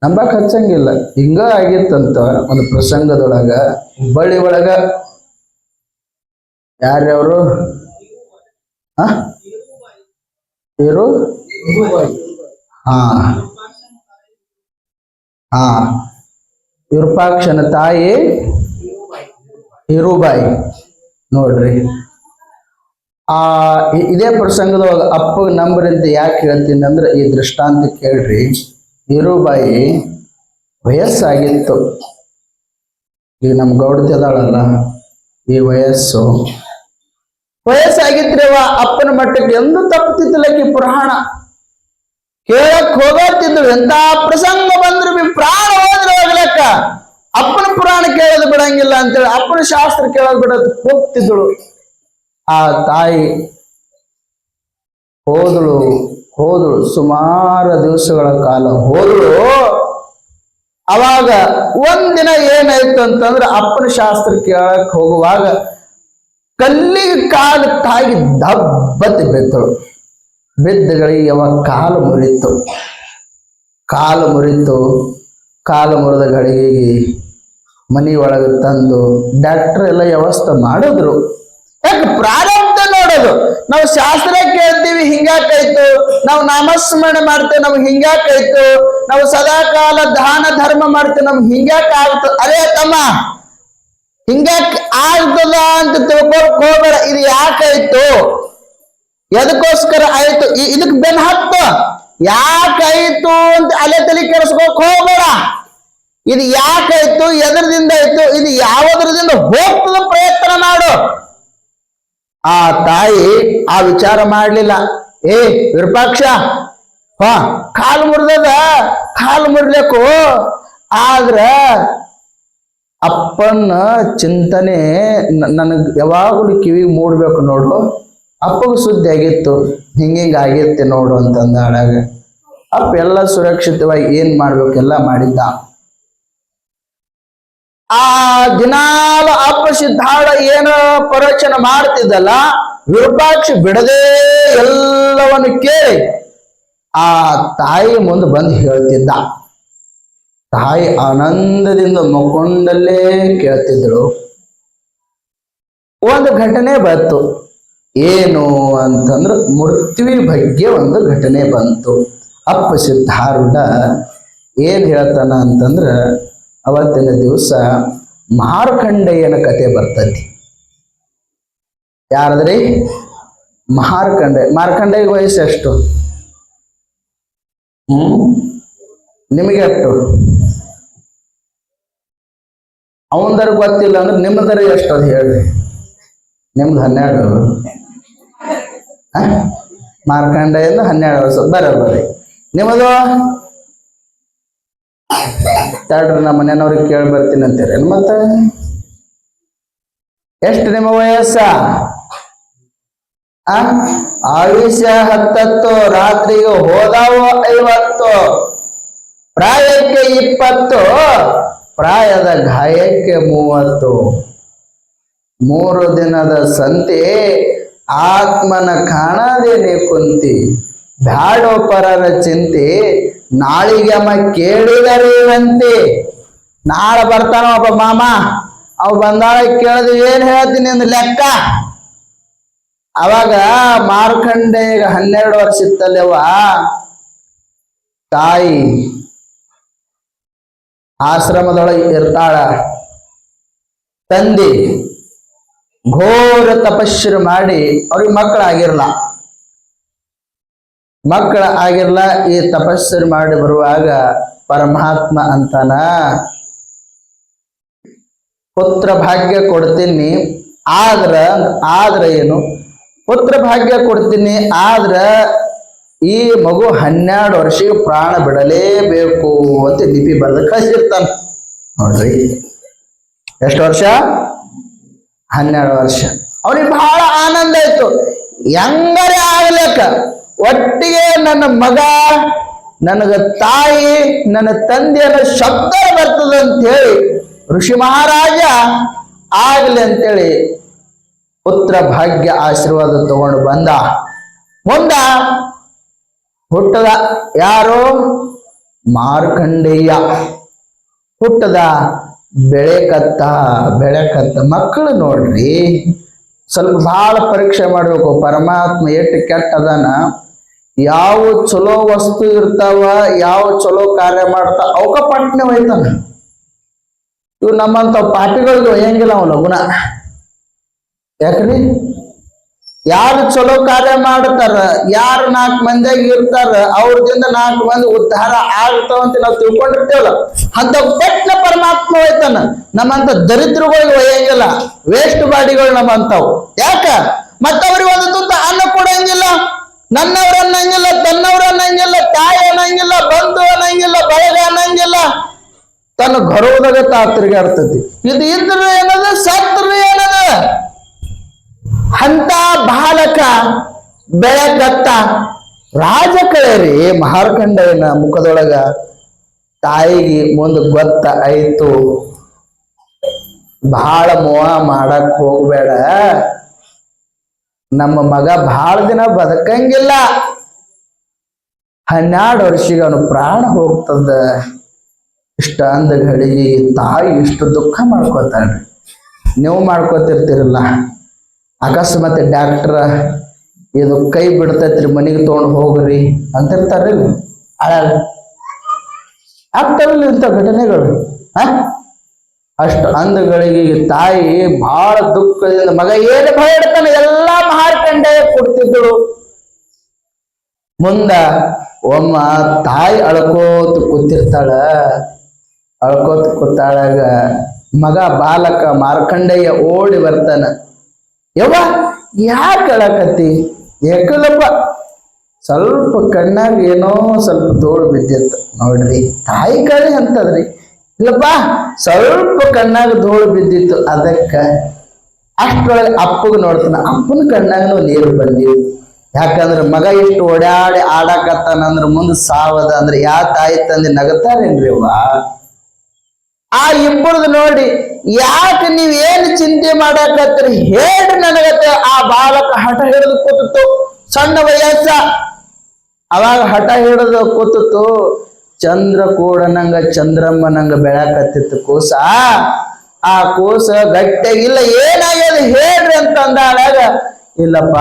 ನಂಬಕ್ ಹಚ್ಚಂಗಿಲ್ಲ. ಹಿಂಗ ಆಗಿತ್ತಂತ ಒಂದು ಪ್ರಸಂಗದೊಳಗ ಹುಬ್ಬಳ್ಳಿ ಒಳಗ ಯಾರ್ಯವರು ಇರು ವಿರೂಪಾಕ್ಷನ ತಾಯಿ ಹೀರುಬಾಯಿ ನೋಡ್ರಿ. ಇದೇ ಪ್ರಸಂಗದೊಳಗ ಅಪ್ಪಗ ನಂಬರ್ ಅಂತ ಯಾಕೆ ಹೇಳ್ತೀನಿ ಅಂದ್ರೆ ಈ ದೃಷ್ಟಾಂತ ಕೇಳ್ರಿ. ಹೀರುಬಾಯಿ ವಯಸ್ಸಾಗಿತ್ತು. ಈಗ ನಮ್ ಗೌಡತಿ ಅದಾಳಲ್ಲ, ಈ ವಯಸ್ಸಾಗಿದ್ರೆ ಅಪ್ಪನ ಮಟ್ಟಕ್ಕೆ ಎಂದು ತಪ್ಪುತ್ತಿದ್ದಲಕ್ಕಿ ಪುರಾಣ ಕೇಳಕ್ ಹೋಗತ್ತಿದ್ರು. ಎಂತ ಪ್ರಸಂಗ ಬಂದ್ರು ಪ್ರಾಣ ಹೋದ್ರೆ ಹೋಗ್ಲಕ್ಕ ಅಪ್ಪನ ಪುರಾಣ ಕೇಳೋದು ಬಿಡಂಗಿಲ್ಲ ಅಂತೇಳಿ ಅಪ್ಪನ ಶಾಸ್ತ್ರ ಕೇಳೋದು ಬಿಡೋದು ಹೋಗ್ತಿದ್ದಳು. ಆ ತಾಯಿ ಹೋದಳು ಸುಮಾರು ದಿವಸಗಳ ಕಾಲ ಹೋದಳು. ಅವಾಗ ಒಂದಿನ ಏನಾಯ್ತು ಅಂತಂದ್ರೆ ಅಪ್ಪನ ಶಾಸ್ತ್ರ ಕೇಳಕ್ ಹೋಗುವಾಗ ಕಲ್ಲಿಗೆ ಕಾಲು ತಾಗಿ ದಬ್ಬತ್ತೆ ಬಿದ್ದಳು. ಬಿದ್ದಗಳಿಗೆ ಯಾವಾಗ ಕಾಲು ಮುರಿದ ಗಳಿಗೆ ಮನಿ ಒಳಗೆ ತಂದು ಡಾಕ್ಟರ್ ಎಲ್ಲ ವ್ಯವಸ್ಥೆ ಮಾಡಿದ್ರು. ಯಾಕೆ ಪ್ರಾರಂಭ ನೋಡೋದು. ನಾವು ಶಾಸ್ತ್ರ ಕೇಳ್ತೀವಿ ಹಿಂಗಾಕಾಯ್ತು, ನಾವು ನಾಮಸ್ಮರಣೆ ಮಾಡ್ತೇವೆ ನಮ್ಗೆ ಹಿಂಗಾಕಾಯ್ತು, ನಾವು ಸದಾಕಾಲ ದಾನ ಧರ್ಮ ಮಾಡ್ತೇವೆ ನಮ್ಗೆ ಹಿಂಗ್ಯಾಕ ಆಗ್ತದ. ಅರೇ ತಮ್ಮ ಹಿಂಗ್ಯಾಕ ಆಗ್ತದ ಅಂತ ತಿಳ್ಕೊಳಕ್ ಹೋಗ್ಬೇಡ. ಇದು ಯಾಕಾಯ್ತು, ಎದಕ್ಕೋಸ್ಕರ ಆಯ್ತು, ಇದಕ್ ಬೆನ್ ಹತ್ತ ಯಾಕಾಯ್ತು ಅಂತ ಅಲೆ ತಲೆ ಕೆಡಿಸ್ಕೋಕ್ ಹೋಗ್ಬೇಡ. ಇದು ಯಾಕಾಯ್ತು, ಎದರದಿಂದ ಆಯ್ತು, ಇದು ಯಾವುದರದಿಂದ ಹೋಗ್ತದ ಪ್ರಯತ್ನ ಮಾಡು. ಆ ತಾಯಿ ಆ ವಿಚಾರ ಮಾಡ್ಲಿಲ್ಲ. ವಿರೂಪಾಕ್ಷ ಕಾಲು ಮುರಿದಬೇಕು. ಆದ್ರ ಅಪ್ಪನ ಚಿಂತನೆ ನನಗ್ ಯಾವಾಗಲೂ ಕಿವಿಗೆ ಮೂಡ್ಬೇಕು ನೋಡು. ಅಪ್ಪಗೂ ಸುದ್ದಿ ಆಗಿತ್ತು, ಹಿಂಗಿಂಗ ಆಗಿತ್ತೆ ನೋಡು ಅಂತಂದ ಆಡಾಗ ಅಪ್ಪ ಎಲ್ಲ ಸುರಕ್ಷಿತವಾಗಿ ಏನ್ ಮಾಡ್ಬೇಕೆಲ್ಲ ಮಾಡಿದ್ದ. ಆ ದಿನಾಲ ಅಪ್ಪ ಸಿದ್ಧಾಳ ಏನ ಪ್ರವಚನ ಮಾಡ್ತಿದ್ದಲ್ಲ, ವಿರೂಪಾಕ್ಷ ಬಿಡದೆ ಎಲ್ಲವನ್ನು ಕೇಳಿ ಆ ತಾಯಿ ಮುಂದೆ ಬಂದು ಹೇಳ್ತಿದ್ದ. ತಾಯಿ ಆನಂದದಿಂದ ಮಕ್ಕೊಂಡಲ್ಲೇ ಕೇಳ್ತಿದ್ರು. ಒಂದು ಘಟನೆ ಬಂತು. ಏನು ಅಂತಂದ್ರೆ ಮೃತ್ಯುವಿ ಬಗ್ಗೆ ಒಂದು ಘಟನೆ ಬಂತು. ಅಪ್ಪ ಸಿದ್ಧಾರೂಢ ಏನ್ ಹೇಳ್ತಾನ ಅಂತಂದ್ರ ಅವತ್ತಿನ ದಿವಸ ಮಾರ್ಕಂಡೇಯನ ಕತೆ ಬರ್ತೈತಿ. ಯಾರದ್ರಿ? ಮಾರ್ಕಂಡೇಯ ವಯಸ್ಸು ಎಷ್ಟು? ನಿಮಗೆ ಎಷ್ಟು? ಅವಂದರ ಗೊತ್ತಿಲ್ಲ ಅಂದ್ರೆ ನಿಮ್ಮದರ ಎಷ್ಟು ಅದು ಹೇಳ್ರಿ. ನಿಮ್ದು 12. ಮಾರ್ಕಂಡೇಯಿಂದ 12 ವರ್ಷ ಬರೋಬ್ಬರಿ. ನಿಮ್ಮದು ತಡ್ರಿ, ನಮ್ಮ ಮನೆಯವ್ರಿಗೆ ಕೇಳಿ ಬರ್ತೀನಿ ಅಂತೀರಿ ಮತ್ತೆ. ಎಷ್ಟು ನಿಮ್ಮ ವಯಸ್ಸ? ಆಯುಷ್ಯ 10, ರಾತ್ರಿಗೆ ಹೋದಾವ 50, ಪ್ರಾಯಕ್ಕೆ 20, ಪ್ರಾಯದ ಗಾಯಕ್ಕೆ 30. 3 ದಿನದ ಸಂತೆ ಆತ್ಮನ ಕಾಣದೇನೆ ಕುಂತಿ, ಬ್ಯಾಡೋ ಪರರ ಚಿಂತೆ ನಾಳಿಗೆಮ್ಮ ಕೇಳಿದರೇವಂತೆ. ನಾಳೆ ಬರ್ತಾನ ಒಬ್ಬ ಮಾಮ, ಅವ್ ಬಂದಾಳ ಕೇಳಿದ್ವಿ ಏನ್ ಹೇಳ್ತೀನಿ ಅಂದ್ ಲೆಕ್ಕ. ಅವಾಗ ಮಾರ್ಕಂಡೇಯ 12 ವರ್ಷ ಇತ್ತಲ್ಲವ. ತಾಯಿ ಆಶ್ರಮದೊಳಗೆ ಇರ್ತಾಳ. ತಂದೆ ಘೋರ ತಪಸ್ಸು ಮಾಡಿ ಅವ್ರಿಗೆ ಮಕ್ಕಳಾಗಿರ್ಲ. ಈ ತಪಸ್ಸು ಮಾಡಿ ಬರುವಾಗ ಪರಮಾತ್ಮ ಅಂತಾನ, ಪುತ್ರ ಭಾಗ್ಯ ಕೊಡ್ತೀನಿ, ಆದ್ರ ಏನು ಪುತ್ರ ಭಾಗ್ಯ ಕೊಡ್ತೀನಿ, ಆದ್ರ ಈ ಮಗು 12 ವರ್ಷಕ್ಕೆ ಪ್ರಾಣ ಬಿಡಲೇಬೇಕು ಅಂತ ಲಿಪಿ ಬರೆದ ಕಳಿಸಿರ್ತಾನ. ನೋಡ್ರಿ ಎಷ್ಟು ವರ್ಷ? 12 ವರ್ಷ. ಅವ್ರಿಗೆ ಬಹಳ ಆನಂದ ಆಯ್ತು. ಹೆಂಗರೇ ಆಗ್ಲಕ್ಕ ಒಟ್ಟಿಗೆ ನನ್ನ ಮಗ, ನನಗ ತಾಯಿ, ನನ್ನ ತಂದೆಯ ಶಬ್ದ ಬರ್ತದ ಅಂತ ಹೇಳಿ ಋಷಿ ಮಹಾರಾಜ ಆಗ್ಲಿ ಅಂತೇಳಿ ಪುತ್ರ ಭಾಗ್ಯ ಆಶೀರ್ವಾದ ತಗೊಂಡು ಬಂದ. ಮುಂದ ಹುಟ್ಟದ ಯಾರು? ಮಾರ್ಕಂಡೇಯ ಹುಟ್ಟದ. ಬೆಳೆಕತ್ತ ಮಕ್ಕಳು ನೋಡ್ರಿ, ಸ್ವಲ್ಪ ಬಹಳ ಪರೀಕ್ಷೆ ಮಾಡ್ಬೇಕು. ಪರಮಾತ್ಮ ಎಷ್ಟು ಕೆಟ್ಟದನ, ಯಾವ ಚಲೋ ವಸ್ತು ಇರ್ತಾವ, ಯಾವ ಚಲೋ ಕಾರ್ಯ ಮಾಡ್ತಾವ ಅವಕ ಪಟ್ನೆ ಒಯ್ತಾನ. ಇವ್ ನಮ್ಮಂತ ಪಾಪಿಗಳಿಗೆ ಒಯ್ಯಂಗಿಲ್ಲ ಅವ ಲಗುನ. ಯಾಕ್ರಿ? ಯಾರು ಚಲೋ ಕಾರ್ಯ ಮಾಡ್ತಾರ, ಯಾರು 4 ಮಂದಿಯಾಗ ಇರ್ತಾರ, ಅವ್ರದಿಂದ 4 ಮಂದಿ ಉದ್ಧಾರ ಆಗ್ತಾವಂತ ನಾವು ತಿಳ್ಕೊಂಡಿರ್ತೇವಲ್ಲ, ಅಂತ ಪಟ್ನ ಪರಮಾತ್ಮ ಹೋಯ್ತಾನ. ನಮ್ಮಂತ ದರಿದ್ರಗಳಿಗೆ ಒಯ್ಯಂಗಿಲ್ಲ, ವೇಸ್ಟ್ ಬಾಡಿಗಳು ನಮ್ಮಂತಾವ್. ಯಾಕ? ಮತ್ತವ್ರಿಗೆ ಒಂದು ತುತ್ತ ಅನ್ನ ಕೊಡಂಗಿಲ್ಲ, ನನ್ನವ್ರ ಅನ್ನಂಗಿಲ್ಲ, ತನ್ನವ್ರ ಅನ್ನಂಗಿಲ್ಲ, ತಾಯಿ ಅನ್ನಂಗಿಲ್ಲ, ಬಂಧು ಅನ್ನಂಗಿಲ್ಲ, ಬಳಗ ಅನ್ನಂಗಿಲ್ಲ. ತನ್ನ ಗರ್ವದಾಗ ತಿರುಗಾಡ್ತತಿ. ಇದು ಇದ್ರೆ ಏನದ, ಸತ್ರ ಏನದ? ಅಂತ ಬಾಲಕ ಬೆಳಕತ್ತ ರಾಜ ಕಳೆರಿ ಮಾರ್ಕಂಡೇಯನ ಮುಖದೊಳಗ ತಾಯಿಗೆ ಮುಂದೆ ಗೊತ್ತ ಆಯ್ತು. ಬಹಳ ಮೋಹ ಮಾಡಕ್ ಹೋಗ್ಬೇಡ, ನಮ್ಮ ಮಗ ಬಹಳ ದಿನ ಬದುಕಂಗಿಲ್ಲ, 12 ವರ್ಷಿಗೆ ಅವನು ಪ್ರಾಣ ಹೋಗ್ತದ. ಇಷ್ಟ ಅಂದ ಗಳಿಗೆ ತಾಯಿ ಇಷ್ಟು ದುಃಖ ಮಾಡ್ಕೋತಾಳ್ರಿ. ನೀವು ಮಾಡ್ಕೋತಿರ್ತಿರಲ್ಲ, ಅಕಸ್ಮಾತ್ ಡಾಕ್ಟರ್ ಇದು ಕೈ ಬಿಡ್ತೈತ್ರಿ, ಮನೆಗೆ ತಗೊಂಡು ಹೋಗ್ರಿ ಅಂತಿರ್ತಾರ್ರಿ. ಆಗ್ತಾವಲ್ಲ ಇಂಥ ಘಟನೆಗಳು. ಅಷ್ಟು ಅಂದಗಳಿಗೆ ತಾಯಿ ಬಹಳ ದುಃಖದಿಂದ ಮಗ ಏನು ಭಯ ಇಡ್ತಾನೆ ಎಲ್ಲ ಮಾರ್ಕಂಡೇಯ ಕೊಡ್ತಿದ್ದಳು. ಮುಂದ ಒಮ್ಮ ತಾಯಿ ಅಳ್ಕೋತ ಕೂತಾಳಾಗ ಮಗ ಬಾಲಕ ಮಾರ್ಕಂಡೇಯ ಓಡಿ ಬರ್ತಾನ. ಯವ್ವ ಯಾಕೆ ಅಳಕತ್ತಿ? ಯಾಕಲ್ಲಪ್ಪ? ಸ್ವಲ್ಪ ಕಣ್ಣಾಗ ಏನೋ ಸ್ವಲ್ಪ ಧೂಳು ಬಿದ್ದಿತ್ತು ನೋಡ್ರಿ. ತಾಯಿ ಕಳಿ ಅಂತದ್ರಿ. ಇಲ್ಲಪ್ಪ ಸ್ವಲ್ಪ ಕಣ್ಣಾಗ ಧೂಳು ಬಿದ್ದಿತ್ತು, ಅದಕ್ಕ. ಅಷ್ಟೊಳಗೆ ಅಪ್ಪಗ ನೋಡ್ತಾನ, ಅಪ್ಪನ ಕಣ್ಣಾಗನು ನೀರು ಬಂದಿವು. ಯಾಕಂದ್ರೆ ಮಗ ಎಷ್ಟು ಓಡಾಡಿ ಆಡಾಕತ್ತಾನಂದ್ರ ಮುಂದೆ ಸಾವದ ಅಂದ್ರೆ ಯಾ ತಾಯಿ ತಂದೆ ನಗತಾರೇನ್ರಿ ಅವ್ವ? ಆ ಇಬ್ಬರದು ನೋಡಿ, ಯಾಕೆ ನೀವ್ ಏನ್ ಚಿಂತೆ ಮಾಡಾಕತ್ರಿ ಹೇಳ್ರಿ ನನಗತ್ತೆ. ಆ ಬಾಲಕ ಹಠ ಹಿಡಿದು ಕೂತು, ಸಣ್ಣ ವಯಸ್ಸ. ಅವಾಗ ಹಠ ಹಿಡಿದು ಕೂತು ಚಂದ್ರ ಕೂಡನಂಗ ಚಂದ್ರಮ್ಮನಂಗ ಬೆಳಕತ್ತಿತ್ತು ಕೂಸ. ಆ ಕೂಸ ಗಟ್ಟಿಯಾಗಿಲ್ಲ, ಏನಾಗ್ಯದ ಹೇಳ್ರಿ ಅಂತ ಅಂದಾಗ, ಇಲ್ಲಪ್ಪ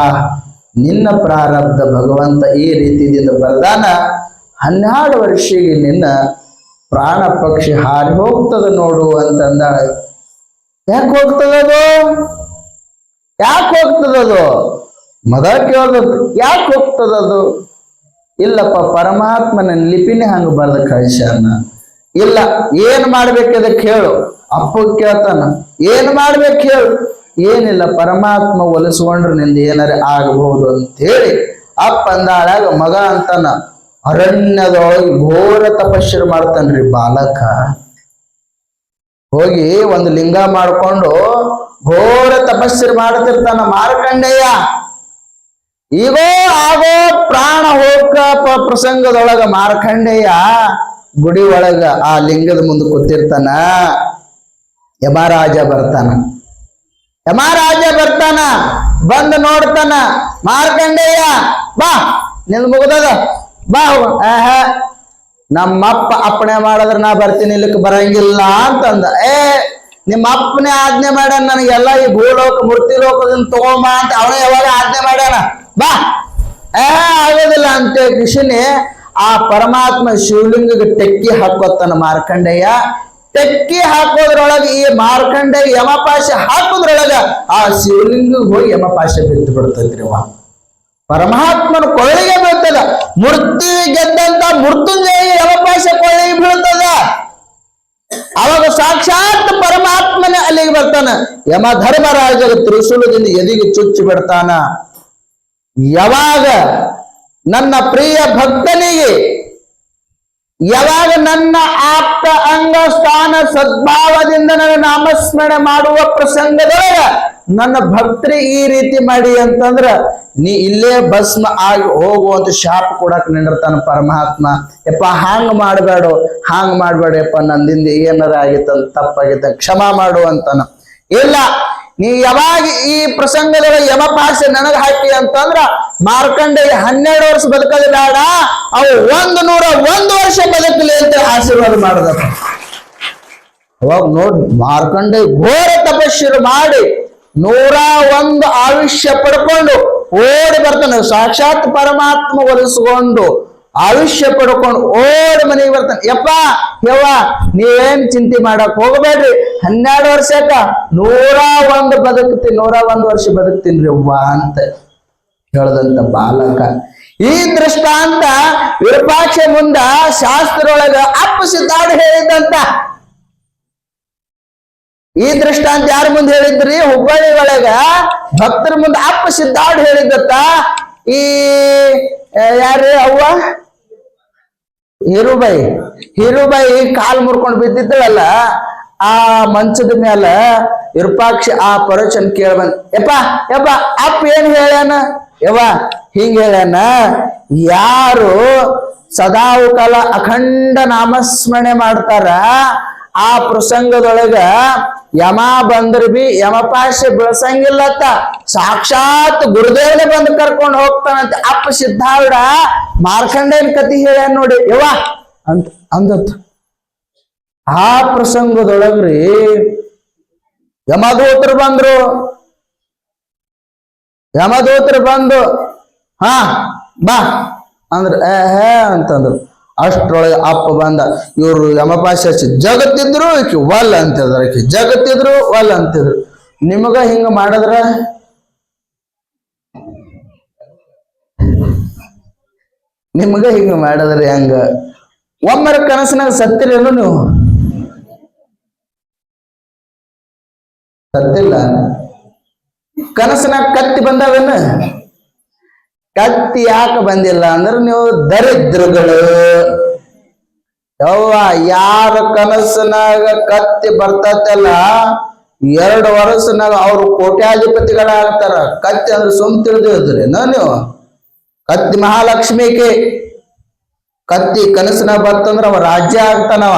ನಿನ್ನ ಪ್ರಾರಬ್ಧ ಭಗವಂತ ಈ ರೀತಿಯಿಂದ ಬರ್ದಾನ, 12 ವರ್ಷಿಗೆ ನಿನ್ನ ಪ್ರಾಣ ಪಕ್ಷಿ ಹಾರಿ ಹೋಗ್ತದ ನೋಡು ಅಂತಂದಾಳ. ಯಾಕೆ ಹೋಗ್ತದದು? ಮಗ ಕೇಳ್ಬೇಕು, ಯಾಕೆ ಹೋಗ್ತದದು? ಇಲ್ಲಪ್ಪ ಪರಮಾತ್ಮನ ಲಿಪಿನೇ ಹಂಗ ಬರ್ದ ಕಳಿಸ್ಯಾನ. ಇಲ್ಲ ಏನ್ ಮಾಡ್ಬೇಕದಕ್ಕೆ ಹೇಳು. ಅಪ್ಪ ಕೇಳ್ತಾನ, ಏನ್ ಮಾಡ್ಬೇಕು ಹೇಳು? ಏನಿಲ್ಲ, ಪರಮಾತ್ಮ ಒಲಿಸ್ಕೊಂಡ್ರೆ ನಿಂದ ಏನಾರ ಆಗಬಹುದು ಅಂತ ಹೇಳಿ ಅಪ್ಪ ಅಂದಾಳಾಗ ಮಗ ಅಂತಾನ, ಅರಣ್ಯದೊಳಗೆ ಘೋರ ತಪಸ್ಸರು ಮಾಡ್ತಾನ್ರಿ ಬಾಲಕ. ಹೋಗಿ ಒಂದು ಲಿಂಗ ಮಾಡ್ಕೊಂಡು ಘೋರ ತಪಸ್ಸರು ಮಾಡ್ತಿರ್ತಾನ ಮಾರ್ಕಂಡೇಯ. ಈಗೋ ಆಗೋ ಪ್ರಾಣ ಹೋಗ ಪ್ರಸಂಗದೊಳಗ ಮಾರ್ಕಂಡೇಯ ಗುಡಿ ಒಳಗ ಆ ಲಿಂಗದ ಮುಂದೆ ಕೂತಿರ್ತಾನ. ಯಮರಾಜ ಬರ್ತಾನ, ಬಂದು ನೋಡ್ತಾನ. ಮಾರ್ಕಂಡೇಯ ಬಾ, ನಿಂದ ಮುಗ್ದದ, ಬಾ. ನಮ್ಮಪ್ಪ ಅಪ್ಪಣೆ ಮಾಡಿದ್ರೆ ನಾ ಬರ್ತೀನಿ, ಇಲ್ಲಕ್ಕೆ ಬರಂಗಿಲ್ಲ ಅಂತಂದ. ನಿಮ್ಮ ಅಪ್ಪನೇ ಆಜ್ಞೆ ಮಾಡ್ಯಾನ ನನಗೆಲ್ಲ ಈ ಭೂಲೋಕ ಮೂರ್ತಿ ಲೋಕದಿಂದ ತಗೊಂಬ ಅಂತ ಅವನೇ ಯಾವಾಗ ಆಜ್ಞೆ ಮಾಡ್ಯಾನ. ಬಾ. ಆಗೋದಿಲ್ಲ ಅಂತ ಕೃಷ್ಣನೇ ಆ ಪರಮಾತ್ಮ ಶಿವಲಿಂಗಕ್ಕೆ ಟೆಕ್ಕಿ ಹಾಕೋತಾನ ಮಾರ್ಕಂಡೇಯ. ಟೆಕ್ಕಿ ಹಾಕೋದ್ರೊಳಗೆ ಈ ಮಾರ್ಕಂಡೇಯ ಯಮಪಾಶ ಹಾಕೋದ್ರೊಳಗ ಆ ಶಿವಲಿಂಗ ಹೋಗಿ ಯಮಪಾಶ ಬಿದ್ದು ಬಿಡ್ತೈತ್ರಿ. ಪರಮಾತ್ಮನ ಕೊಳ್ಳಿಗೆ ಬೀಳ್ತದ. ಮೂರ್ತಿ ಗೆದ್ದಂತ ಮೃತ್ಯುಂಜಯ ಯಮಪಾಶ ಕೊಳ್ಳಿಗೆ ಬೀಳ್ತದ. ಅವಾಗ ಸಾಕ್ಷಾತ್ ಪರಮಾತ್ಮನೇ ಅಲ್ಲಿಗೆ ಬರ್ತಾನ. ಯಮ ಧರ್ಮರಾಜರ ತ್ರಿಶೂಲದಿಂದ ಎದಿಗೆ ಚುಚ್ಚಿ ಬಿಡ್ತಾನ. ಯಾವಾಗ ನನ್ನ ಪ್ರಿಯ ಭಕ್ತನಿಗೆ, ಯಾವಾಗ ನನ್ನ ಆಪ್ತ ಅಂಗ ಸ್ಥಾನ ಸದ್ಭಾವದಿಂದ ನನ್ನ ನಾಮಸ್ಮರಣೆ ಮಾಡುವ ಪ್ರಸಂಗದೊಳಗ ನನ್ನ ಭಕ್ತರಿಗೆ ಈ ರೀತಿ ಮಾಡಿ ಅಂತಂದ್ರ ನೀ ಇಲ್ಲೇ ಭಸ್ಮ ಆಗಿ ಹೋಗುವಂತ ಶಾಪ ಕೊಡಕ್ ನಿಂದಿರ್ತಾನ ಪರಮಾತ್ಮ. ಯಪ್ಪ ಹಾಂಗ್ ಮಾಡ್ಬೇಡ ಯಪ್ಪ, ನಂದಿಂದ ಏನಾರ ಆಗಿತ್ತಂತ ತಪ್ಪಾಗಿತ್ತ ಕ್ಷಮಾ ಮಾಡು ಅಂತಾನ. ಇಲ್ಲ, ನೀ ಯಾವಾಗ ಈ ಪ್ರಸಂಗದೊಳಗೆ ಯಮಪಾಶ ನನಗ ಹಾಕಿ ಅಂತಂದ್ರ ಮಾರ್ಕಂಡೇಯ 12 ವರ್ಷ ಬದುಕಲು ಬೇಡ, ಅವು 101 ವರ್ಷ ಬದುಕಲಿ ಅಂತ ಆಶೀರ್ವಾದ ಮಾಡದಪ್ಪ. ಅವಾಗ ನೋಡ್, ಮಾರ್ಕಂಡೇಯ ಘೋರ ತಪಸ್ಸು ಮಾಡಿ 101 ಆಯುಷ್ಯ ಪಡ್ಕೊಂಡು ಓಡಿ ಬರ್ತಾನೆ. ಸಾಕ್ಷಾತ್ ಪರಮಾತ್ಮ ಒಲಿಸ್ಕೊಂಡು ಆಯುಷ್ಯ ಪಡ್ಕೊಂಡು ಓಡಿ ಮನೆಗೆ ಬರ್ತಾನೆ. ಯಪ್ಪ ಯವ್ವ ನೀವೇನ್ ಚಿಂತೆ ಮಾಡಕ್ ಹೋಗಬೇಡ್ರಿ, 12 ವರ್ಷಕ್ಕ 101 ಬದುಕ್ತೀನಿ, 101 ವರ್ಷ ಬದುಕ್ತೀನಿ ಅವ್ವ ಅಂತ ಹೇಳದಂತ ಬಾಲಕ. ಈ ದೃಷ್ಟಾಂತ ವಿರೂಪಾಕ್ಷ ಮುಂದ ಶಾಸ್ತ್ರೊಳಗ ಅಪ್ಪಸಿದ್ದಾಡ ಹೇಳಿದಂತ. ಈ ದೃಷ್ಟಾಂತ ಯಾರ ಮುಂದೆ ಹೇಳಿದ್ರಿ? ಹುಬ್ಬಳ್ಳಿ ಒಳಗ ಭಕ್ತರ ಮುಂದೆ ಅಪ್ಪ ಸಿದ್ದಾಡ್ ಹೇಳಿದತ್ತ. ಈ ಯಾರು ಅವ್ವ? ಹೀರುಬಾಯಿ ಕಾಲ್ ಮುರ್ಕೊಂಡು ಬಿದ್ದಿದ್ದಳಲ್ಲ, ಆ ಮಂಚದ ಮೇಲೆ ವಿರೂಪಾಕ್ಷ ಆ ಪರಚನ್ ಕೇಳ ಬಂದ್, ಯಪ್ಪ ಅಪ್ಪ ಏನ್ ಹೇಳ್ಯಾನ? ಯವ್ವ ಹಿಂಗ ಹೇಳ್ಯಾನ, ಯಾರು ಸದಾವು ಕಾಲ ಅಖಂಡ ನಾಮಸ್ಮರಣೆ ಮಾಡ್ತಾರ ಆ ಪ್ರಸಂಗದೊಳಗ ಯಮ ಬಂದ್ರ ಬಿ ಯಮಪಾಶ ಬೆಳಸಂಗಿಲ್ಲತ್ತ, ಸಾಕ್ಷಾತ್ ಗುರುದೇವನೇ ಬಂದು ಕರ್ಕೊಂಡು ಹೋಗ್ತಾನಂತೆ. ಅಪ್ಪ ಸಿದ್ಧಾರೂಢ ಮಾರ್ಕಂಡೇಯನ ಕತಿ ಹೇಳ್ಯಾನ ನೋಡಿ ಯವ್ವ ಅಂತ ಅಂದತ್. ಆ ಪ್ರಸಂಗದೊಳಗ್ರಿ ಯಮದೂತರು ಬಂದು ಹಾ ಬಾ ಅಂದ್ರ ಅಂತಂದ್ರು. ಅಷ್ಟ್ರೊಳಗೆ ಅಪ್ಪ ಬಂದ. ಇವ್ರು ಯಮಪಾಶ ಜಗತ್ತಿದ್ರು ಈಕಿ ವಲ್ ಅಂತಿದ್ರು, ಆಕಿ ಜಗತ್ತಿದ್ರು ವಲ್ ಅಂತಿದ್ರು. ನಿಮಗ ಹಿಂಗ ಮಾಡಿದ್ರ ಹೆಂಗ? ಒಮ್ಮರ ಕನಸಿನಾಗ ಸತ್ತಿರೇನು ನೀವು? ಸತ್ತಿಲ್ಲ. ಕನಸಿನಾಗ ಕತ್ತಿ ಬಂದಾವೇನ? ಕತ್ತಿ ಯಾಕೆ ಬಂದಿಲ್ಲ ಅಂದ್ರೆ ನೀವು ದರಿದ್ರಗಳು. ಯವ್ವ ಯಾರ ಕನಸಿನಾಗ ಕತ್ತಿ ಬರ್ತೈತಲ್ಲ 2 ವರ್ಷನಾಗ ಅವ್ರು ಕೋಟ್ಯಾಧಿಪತಿಗಳಾಗ್ತಾರ. ಕತ್ತಿ ಅಂದ್ರೆ ಸುಮ್ ತಿಳಿದಿದ್ರಿ ನೀವು? ಕತ್ತಿ ಮಹಾಲಕ್ಷ್ಮಿಗೆ ಕತ್ತಿ ಕನಸಿನಾಗ ಬರ್ತಂದ್ರ ಅವ ರಾಜ್ಯ ಆಗ್ತಾನವ.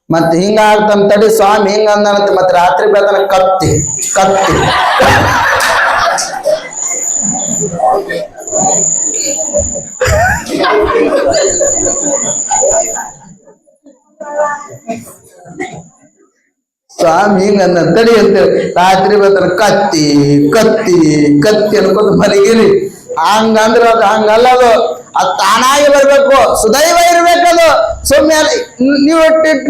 ಮತ್ ಹಿಂಗ ಆಗ್ತಾನ ತಡಿ ಸ್ವಾಮಿ ಹಿಂಗ ಅಂದಂತ ಮತ್ತೆ ರಾತ್ರಿ ಬೆಳತನ ಕತ್ತಿ ಸ್ವಾಮಿ ಹಿಂಗ ತಡಿ ಅಂತೇಳಿ ರಾತ್ರಿ ಬರ್ತಾನ ಕತ್ತಿ ಕತ್ತಿ ಕತ್ತಿ ಅನ್ಕೋತ ಮಲಗಿರಿ. ಹಂಗಂದ್ರ ಅದು ಹಂಗಲ್ಲದು, ಅದು ತಾನಾಗಿ ಬರ್ಬೇಕು, ಸುದೈವ ಇರ್ಬೇಕದು. ಸುಮ್ಮನೆ ನೀವು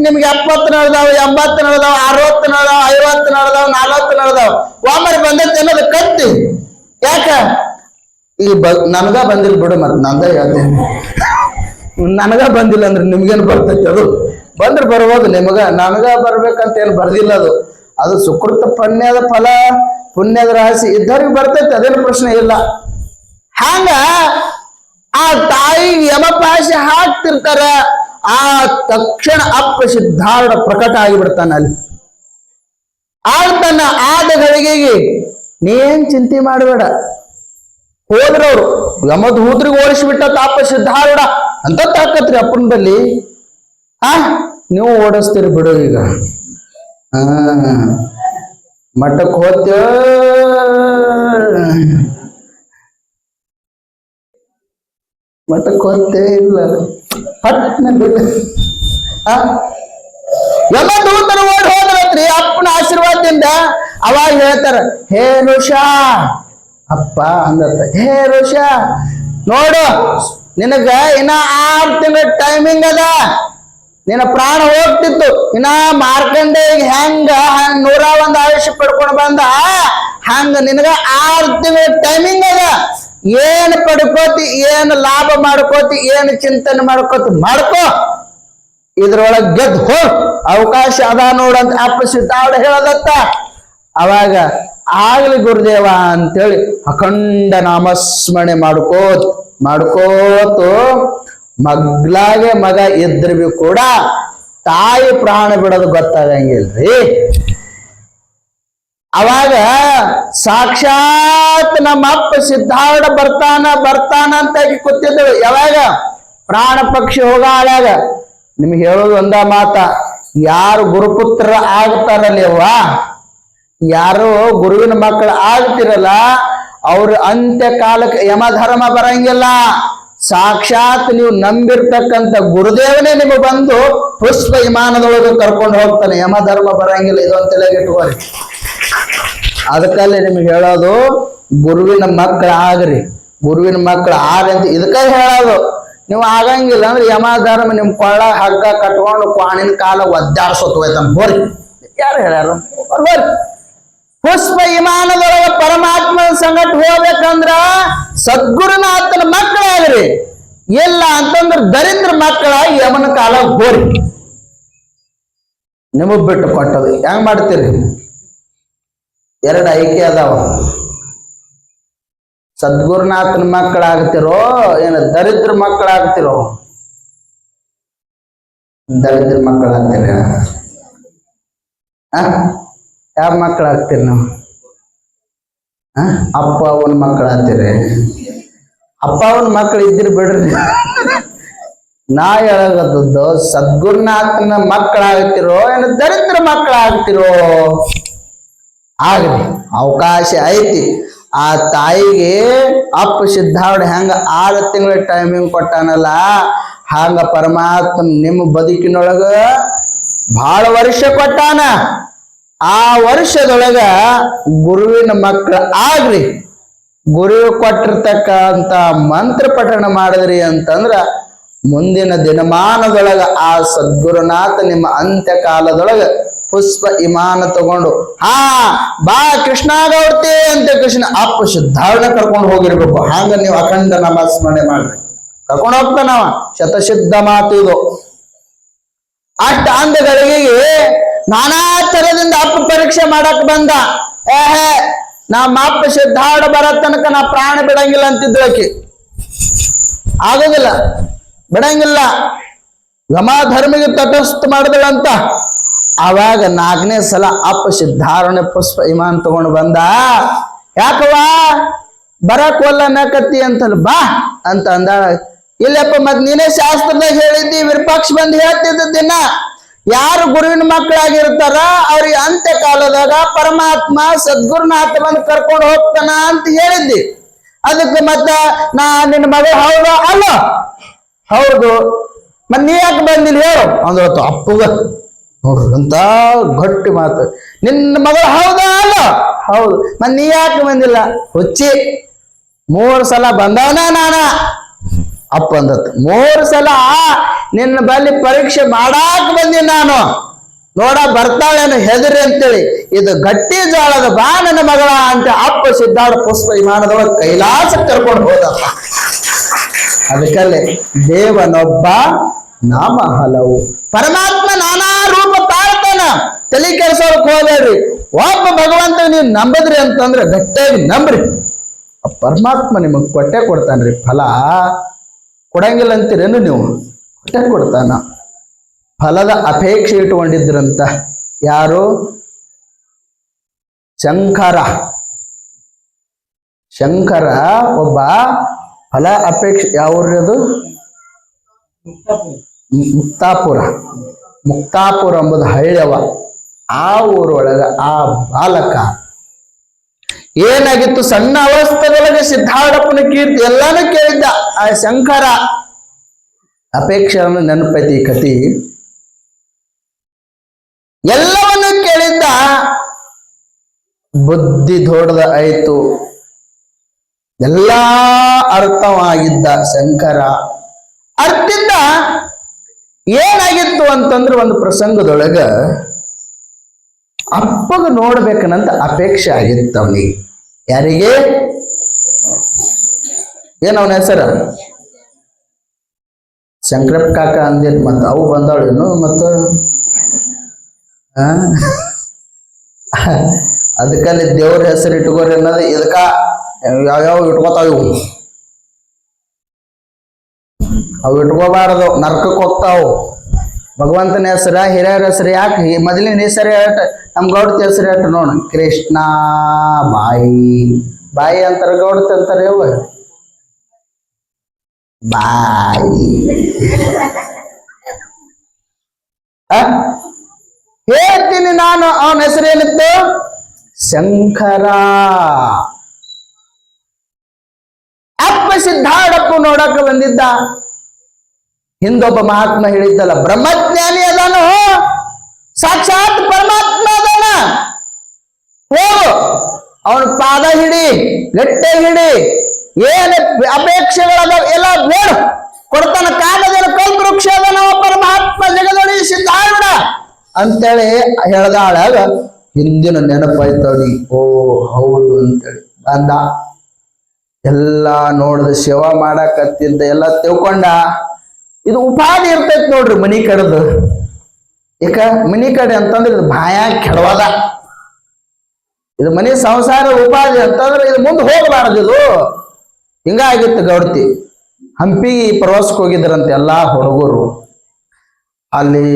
ನಿಮ್ಗೆ 70 ನಡೆದಾವ, 80 ನಡೆದಾವ, 60 ನಡೆದಾವ, 50 ನಡೆದಾವ, 40 ನಡೆದಾವ, ಒಮ್ಮೆ ಬಂದೈತೆ ಅನ್ನೋದು ಕತ್ತಿ. ಯಾಕ ಈ ನನಗ ಬಂದಿಲ್ಲ ಬಿಡು, ಮತ್ ನಂದ ಹೇಳ್ತೇನೆ. ನನಗ ಬಂದಿಲ್ಲ ಅಂದ್ರೆ ನಿಮ್ಗೇನು ಬರ್ತೈತಿ? ಅದು ಬಂದ್ರೆ ಬರ್ಬೋದು ನಿಮಗ, ನನಗ ಬರ್ಬೇಕಂತ ಏನು ಬರ್ದಿಲ್ಲ. ಅದು ಸುಕೃತ ಪುಣ್ಯದ ಫಲ, ಪುಣ್ಯದ ರಾಶಿ ಇದ್ದವ್ರಿಗೆ ಬರ್ತೈತಿ, ಅದೇನು ಪ್ರಶ್ನೆ ಇಲ್ಲ. ಹಂಗ ಆ ತಾಯಿ ಯಮಪಾಶ ಹಾಕ್ತಿರ್ತಾರ. ಆ ತಕ್ಷಣ ಅಪ್ಪ ಸಿದ್ಧಾರೂಢ ಪ್ರಕಟ ಆಗಿಬಿಡ್ತಾನ ಅಲ್ಲಿ. ಆಳ್ತಾನ. ಆದ ಗಳಿಗೆಗೆ ನೀನ್ ಚಿಂತೆ ಮಾಡಬೇಡ. ಹೋದ್ರವ್ರು ಯಮದೂತರಿಗೆ ಓಡಿಸ್ಬಿಟ್ಟ ಅಪ್ಪ ಸಿದ್ಧಾರೂಢ. ಅಂತ ತಾಕತ್ರಿ ಅಪ್ಪನ ಬಲ್ಲಿ. ನೀವು ಓಡಿಸ್ತೀರಿ ಬಿಡು. ಈಗ ಮಠಕ್ಕೆ ಹೋಗ್ತೇವ, ಮಠಕ್ಕೆ ಹೋಗ್ತೇ ಇಲ್ಲ, ಪಟ್ನ ಬಿಡು. ಯಮದೂತರು ಓಡಿ ಹೋದ್ರತ್ರಿ ಅಪ್ಪನ ಆಶೀರ್ವಾದದಿಂದ. ಅವಾಗ ಹೇಳ್ತಾರ, ಹೇ ಋಷಾ ಅಪ್ಪ ಅಂದತ್ತ, ಹೇ ಋಷಾ ನೋಡು, ನಿನಗ ಇನ್ನ 6 ತಿಂಗಳ ಟೈಮಿಂಗ್ ಅದ. ನಿನ್ನ ಪ್ರಾಣ ಹೋಗ್ತಿತ್ತು. ಇನ್ನ ಮಾರ್ಕಂಡೇಯಗೆ ಹೆಂಗ 101 ಆಯುಷ್ಯ ಪಡ್ಕೊಂಡು ಬಂದ, ಹಂಗ ನಿನಗ 6 ತಿಂಗಳ ಟೈಮಿಂಗ್ ಅದ. ಏನ್ ಪಡ್ಕೋತಿ, ಏನ್ ಲಾಭ ಮಾಡ್ಕೋತಿ, ಏನ್ ಚಿಂತನೆ ಮಾಡ್ಕೋ, ಇದ್ರೊಳಗ್ ಗೆದ್ದು ಹೋಗ್, ಅವಕಾಶ ಅದ ನೋಡಂತ ಅಪ್ಪ ಸಿದ್ಧಾರೂಢ ಹೇಳದತ್ತ. ಅವಾಗ ಆಗ್ಲಿ ಗುರುದೇವ ಅಂತೇಳಿ ಅಖಂಡ ನಾಮಸ್ಮರಣೆ ಮಾಡ್ಕೋತು ಮಗ್ಲಾಗೆ ಮಗ ಇದ್ರ ಬಿ ಕೂಡ ತಾಯಿ ಪ್ರಾಣ ಬಿಡೋದು ಗೊತ್ತಾಗಂಗಿಲ್ರಿ. ಅವಾಗ ಸಾಕ್ಷಾತ್ ನಮ್ಮ ಅಪ್ಪ ಸಿದ್ಧಾರೂಢ ಬರ್ತಾನ ಅಂತ ಕೂತಿದ್ದಳು. ಯಾವಾಗ ಪ್ರಾಣ ಪಕ್ಷಿ ಹೋಗಾಳಾಗ ನಿಮ್ಗೆ ಹೇಳೋದು ಒಂದ ಮಾತ, ಯಾರು ಗುರುಪುತ್ರ ಆಗ್ತಾರಲ್ಲವ್ವ, ಯಾರು ಗುರುವಿನ ಮಕ್ಕಳು ಆಗ್ತಿರಲ್ಲ ಅವ್ರ ಅಂತ್ಯ ಕಾಲಕ್ಕೆ ಯಮಧರ್ಮ ಬರಂಗಿಲ್ಲ. ಸಾಕ್ಷಾತ್ ನೀವು ನಂಬಿರ್ತಕ್ಕಂಥ ಗುರುದೇವನೇ ನಿಮಗೆ ಬಂದು ಪುಷ್ಪ ವಿಮಾನದೊಳಗೆ ಕರ್ಕೊಂಡು ಹೋಗ್ತಾನೆ. ಯಮಧರ್ಮ ಬರಂಗಿಲ್ಲ, ಇದೊಂದು ತಲೆಗಿಟ್ಕೋರಿ. ಅದಕ್ಕಲ್ಲಿ ನಿಮ್ಗೆ ಹೇಳೋದು ಗುರುವಿನ ಮಕ್ಕಳು ಆಗ್ರಿ, ಗುರುವಿನ ಮಕ್ಕಳು ಅಂತ ಇದಕ್ಕ ಹೇಳೋದು. ನೀವು ಆಗಂಗಿಲ್ಲ ಅಂದ್ರೆ ಯಮಧರ್ಮ ನಿಮ್ ಕೊಳ್ಳ ಹಗ್ಗ ಕಟ್ಕೊಂಡು ಕ್ವಾಣಿನ ಕಾಲ ಒದ್ದಾಡ್ಸೋತ್ ಹೋಯ್ತಾನ. ಹೋರಿ, ಯಾರು ಹೇಳ್ಯಾರು? ಹೋರಿ. ಪುಷ್ಪ ವಿಮಾನದೊಳಗ ಪರಮಾತ್ಮನ ಸಂಗಟ ಹೋಗ್ಬೇಕಂದ್ರ ಸದ್ಗುರುನಾಥನ ಮಕ್ಕಳಾಗ್ರಿ, ಇಲ್ಲ ಅಂತಂದ್ರ ದರಿದ್ರ ಮಕ್ಕಳಾಗಿ ಯಮನ ಕಾಲ ಹೋರಿ. ನಿಮಗ್ ಬಿಟ್ಟು ಕೊಟ್ಟದು ಹೆಂಗ್ ಮಾಡ್ತೀರಿ? ಎರಡು ಆಯ್ಕೆ ಅದಾವ. ಸದ್ಗುರುನಾಥನ ಮಕ್ಕಳಾಗ್ತಿರೋ ಏನು ದರಿದ್ರ ಮಕ್ಕಳಾಗ್ತಿರೋ? ದರಿದ್ರ ಮಕ್ಕಳಾಗ್ತೀರ. ಯಾವ ಮಕ್ಕಳಾಗ್ತೀರಿ ನಾವು? ಅಪ್ಪ ಅವನ ಮಕ್ಕಳಾಗ್ತೀರಿ. ಅಪ್ಪ ಅವನ ಮಕ್ಕಳು ಇದ್ರಿ ಬಿಡ್ರಿ. ನಾ ಹೇಳಗದ್ದು ಸದ್ಗುರುನಾಥನ ಮಕ್ಕಳಾಗ್ತಿರೋ ಏನು ದರಿದ್ರ ಮಕ್ಕಳಾಗ್ತಿರೋ? ಆಗ್ರಿ, ಅವಕಾಶ ಐತಿ. ಆ ತಾಯಿಗೆ ಅಪ್ಪ ಸಿದ್ಧಾರ್ಥ ಹೆಂಗ 6 ತಿಂಗಳ ಟೈಮಿಂಗ್ ಕೊಟ್ಟಾನಲ್ಲ, ಹಂಗ ಪರಮಾತ್ಮ ನಿಮ್ಮ ಬದುಕಿನೊಳಗ ಬಹಳ ವರ್ಷ ಕೊಟ್ಟಾನ. ಆ ವರ್ಷದೊಳಗ ಗುರುವಿನ ಮಕ್ಕಳು ಆಗ್ರಿ. ಗುರು ಕೊಟ್ಟಿರ್ತಕ್ಕಂತ ಮಂತ್ರ ಪಠಣ ಮಾಡಿದ್ರಿ ಅಂತಂದ್ರ ಮುಂದಿನ ದಿನಮಾನದೊಳಗ ಆ ಸದ್ಗುರುನಾಥ ನಿಮ್ಮ ಅಂತ್ಯ ಕಾಲದೊಳಗ ಪುಷ್ಪ ವಿಮಾನ ತಗೊಂಡು ಬಾ ಕೃಷ್ಣ ಗೌಡ್ತಿ ಅಂತ ಕೃಷ್ಣ ಅಪ್ಪ ಸಿದ್ಧಾರ್ಥ ಕರ್ಕೊಂಡು ಹೋಗಿರ್ಬೇಕು. ಹಂಗ ನೀವು ಅಖಂಡ ನಾಮಸ್ಮರಣೆ ಮಾಡ್ರಿ, ಕರ್ಕೊಂಡು ಹೋಗ್ತಾನವ. ಶತಸಿದ್ಧ ಮಾತು ಇದು. ಅಷ್ಟ ಅಂದಗಳಿಗೆ ನಾನಾ ತರದಿಂದ ಅಪ್ಪ ಪರೀಕ್ಷೆ ಮಾಡಕ್ ಬಂದ. ನಮ್ಮ ಅಪ್ಪ ಸಿದ್ಧಾರ್ಥ ಬರೋ ತನಕ ನಾ ಪ್ರಾಣ ಬಿಡಂಗಿಲ್ಲ ಅಂತಿದ್ಳಕಿ. ಆಗೋದಿಲ್ಲ, ಬಿಡಂಗಿಲ್ಲ. ಯಮಧರ್ಮಿಗೆ ತಟಸ್ಥ ಮಾಡಿದಳಂತ. ಆವಾಗ 4ನೇ ಸಲ ಅಪ್ಪ ಸಿದ್ಧಾರ್ಥ ಪುಷ್ಪ ವಿಮಾನ ತಗೊಂಡು ಬಂದ. ಯಾಕವ್ವ ಬರಕ್ ಒಲ್ಲ ಅನ್ನಕತ್ತಿ ಅಂತಲ್ಲ, ಬಾ ಅಂತ ಅಂದಾಳ. ಇಲ್ಲಪ್ಪ ಮತ್ ನೀನೇ ಶಾಸ್ತ್ರದಾಗ ಹೇಳಿದ್ದಿ, ವಿರೂಪಾಕ್ಷ ಬಂದು ಹೇಳ್ತಿದ್ದ ದಿನ ಯಾರು ಗುರುವಿನ ಮಕ್ಕಳಾಗಿರ್ತಾರ ಅವ್ರಿಗೆ ಅಂತ್ಯ ಕಾಲದಾಗ ಪರಮಾತ್ಮ ಸದ್ಗುರುನಾಥ ಬಂದು ಕರ್ಕೊಂಡು ಹೋಗ್ತಾನ ಅಂತ ಹೇಳಿದ್ದಿ. ಅದಕ್ಕೆ ಮತ್ತ ನಾ ನಿನ್ನ ಮಗ ಹೌದ ಅಲ್ಲ? ಹೌದು. ಮತ್ ನೀ ಯಾಕೆ ಬಂದಿಲ್ಲ ಹೇಳು ಅಂದ್ರತ್ತು ಅಪ್ಪಗ. ನೋಡ್ರಿ ಅಂತ ಗಟ್ಟಿ ಮಾತು. ನಿನ್ನ ಮಗಳು ಹೌದಾ ಅಲ್ಲ? ಹೌದು. ಮತ್ ನೀ ಯಾಕೆ ಬಂದಿಲ್ಲ? ಹುಚ್ಚಿ 3 ಸಲ ಬಂದವನ ನಾನ ಅಪ್ಪ ಅಂದತ್. 3 ಸಲ ನಿನ್ನ ಬಲ್ಲಿ ಪರೀಕ್ಷೆ ಮಾಡಾಕ್ ಬಂದೀನಿ ನಾನು, ನೋಡ ಬರ್ತಾಳೇನು ಹೆದರಿ ಅಂತೇಳಿ. ಇದು ಗಟ್ಟಿ ಜಾಳದ ಬಾ ನನ್ನ ಮಗಳ ಅಂತ ಅಪ್ಪ ಸಿದ್ಧಾರ್ಥ ಪುಷ್ಪ ವಿಮಾನದೊಳಗೆ ಕೈಲಾಸಕ್ಕೆ ಕರ್ಕೊಂಡು ಹೋದಪ್ಪ. ಅದಕ್ಕಲ್ಲಿ ದೇವನೊಬ್ಬ ನಾಮ ಹಲವು. ಪರಮಾತ್ಮ ನಾನಾ ರೂಪ ತಾಳ್ತಾನ, ತಲೆ ಕೆಲ್ಸೋಕ್ ಹೋಗ್ಬೇಡ್ರಿ. ಒಬ್ಬ ಭಗವಂತ ನೀವು ನಂಬದ್ರಿ ಅಂತಂದ್ರೆ ಗಟ್ಟಿಯಾಗಿ ನಂಬ್ರಿ, ಪರಮಾತ್ಮ ನಿಮಗ್ ಕೊಟ್ಟೆ ಕೊಡ್ತಾನ್ರಿ. ಫಲ ಕೊಡಂಗಿಲ್ಲ ಅಂತೀರೇನು ನೀವು? ಕೊಟ್ಟೆ ಕೊಡ್ತಾನ. ಫಲದ ಅಪೇಕ್ಷೆ ಇಟ್ಟುಕೊಂಡಿದ್ರಂತ ಯಾರು? ಶಂಕರ. ಶಂಕರ ಒಬ್ಬ ಫಲ ಅಪೇಕ್ಷೆ. ಯಾವ್ರಿ ಅದು? ಮುಕ್ತಾಪುರ. ಮುಕ್ತಾಪುರ ಎಂಬುದು ಹಳ್ಳಿಯವ. ಆ ಊರೊಳಗ ಆ ಬಾಲಕ ಏನಾಗಿತ್ತು, ಸಣ್ಣ ಅವಸ್ಥೆದೊಳಗೆ ಸಿದ್ಧಾರ್ಥಪ್ಪನ ಕೀರ್ತಿ ಎಲ್ಲಾನು ಕೇಳಿದ್ದ. ಆ ಶಂಕರ ಅಪೇಕ್ಷೆಯನ್ನು ನೆನಪೈತಿ ಕತಿ. ಎಲ್ಲವನ್ನು ಕೇಳಿದ್ದ, ಬುದ್ಧಿ ದೊಡ್ಡದ ಆಯ್ತು, ಎಲ್ಲಾ ಅರ್ಥವಾಗಿದ್ದ ಶಂಕರ. ಅರ್ಥಿದ್ದ. ಏನಾಗಿತ್ತು ಅಂತಂದ್ರೆ ಒಂದು ಪ್ರಸಂಗದೊಳಗ ಅಪ್ಪಗ ನೋಡ್ಬೇಕನ್ನಂತ ಅಪೇಕ್ಷೆ ಆಗಿತ್ತು ಅವನಿಗೆ. ಯಾರಿಗೆ? ಏನ್ ಅವನ ಹೆಸರು? ಶಂಕರಪ್ಪ ಕಾಕ ಅಂದಿದ್. ಮತ್ತ ಅವು ಬಂದವಳೇನು? ಮತ್ತ ಅದಕ್ಕಲ್ಲಿ ದೇವ್ರ ಹೆಸರು ಇಟ್ಕೋರಿ ಅನ್ನೋದು. ಇದಕ್ಕ ಯಾವ್ಯಾವ ಇಟ್ಕೋತಾವ ಇವು, ಅವು ಇಟ್ಕೋಬಾರದು, ನರ್ಕಕ್ಕೆ ಹೋಗ್ತಾವು. ಭಗವಂತನ ಹೆಸರ, ಹಿರಿಯರ ಹೆಸರು ಯಾಕೆ? ಮೊದಲಿನ ಹೆಸರು ಹೇಳ್ಟ, ನಮ್ ಗೌಡತಿ ಹೆಸರು ಹೇಳ್ಟ ನೋಡ. ಕೃಷ್ಣ ಬಾಯಿ. ಬಾಯಿ ಅಂತಾರ, ಗೌಡತಿ ಅಂತಾರೆ. ಅವ ಬಾಯಿ. ಹೇಳ್ತೀನಿ ನಾನು. ಅವನ ಹೆಸರು ಏನಿತ್ತು? ಶಂಕರ. ಅಪ್ಪ ಸಿದ್ಧಾಡಪ್ಪ ನೋಡಕ ಬಂದಿದ್ದ. ಹಿಂದೊಬ್ಬ ಮಹಾತ್ಮ ಹೇಳಿದ್ದಲ್ಲ, ಬ್ರಹ್ಮಜ್ಞಾನಿ ಅದಾನು, ಸಾಕ್ಷಾತ್ ಪರಮಾತ್ಮ ಅದಾನ, ಹೋಗು ಅವನ ಪಾದ ಹಿಡಿ, ಗಟ್ಟೆ ಹಿಡಿ, ಏನ್ ಅಪೇಕ್ಷೆಗಳದ ಎಲ್ಲ ಬೇಡ ಕೊಡ್ತಾನ, ಕಾಲದೇನು ಕಲ್ಪವೃಕ್ಷ ಅದ ಪರಮಾತ್ಮ ಜಗದೊಳಿ ಸಿದ್ಧಾರೂಢ ಅಂತೇಳಿ ಹೇಳ್ದಾಳಾಗ ಹಿಂದಿನ ನೆನಪಾಯ್ತವನಿ. ಓ ಹೌದು ಅಂತೇಳಿ ಬಂದ. ಎಲ್ಲ ನೋಡ್ದ, ಸೇವಾ ಮಾಡಕತ್ತಿದ್ದ, ಎಲ್ಲ ತಿಳ್ಕೊಂಡ. ಇದು ಉಪಾಧಿ ಇರ್ತೈತಿ ನೋಡ್ರಿ ಮನಿ ಕಡೆದು. ಈಗ ಮನಿ ಕಡೆ ಅಂತಂದ್ರೆ ಇದು ಬಾಯ ಕೆಡವದ, ಇದು ಮನಿ ಸಂಸಾರ ಉಪಾಧಿ ಅಂತಂದ್ರೆ ಇದು ಮುಂದೆ ಹೋಗಬಾರದು. ಇದು ಹಿಂಗಾಗಿತ್ತು ಗೌಡ್ತಿ. ಹಂಪಿ ಪ್ರವಾಸಕ್ಕೆ ಹೋಗಿದ್ರಂತೆ ಎಲ್ಲಾ ಹುಡುಗರು. ಅಲ್ಲಿ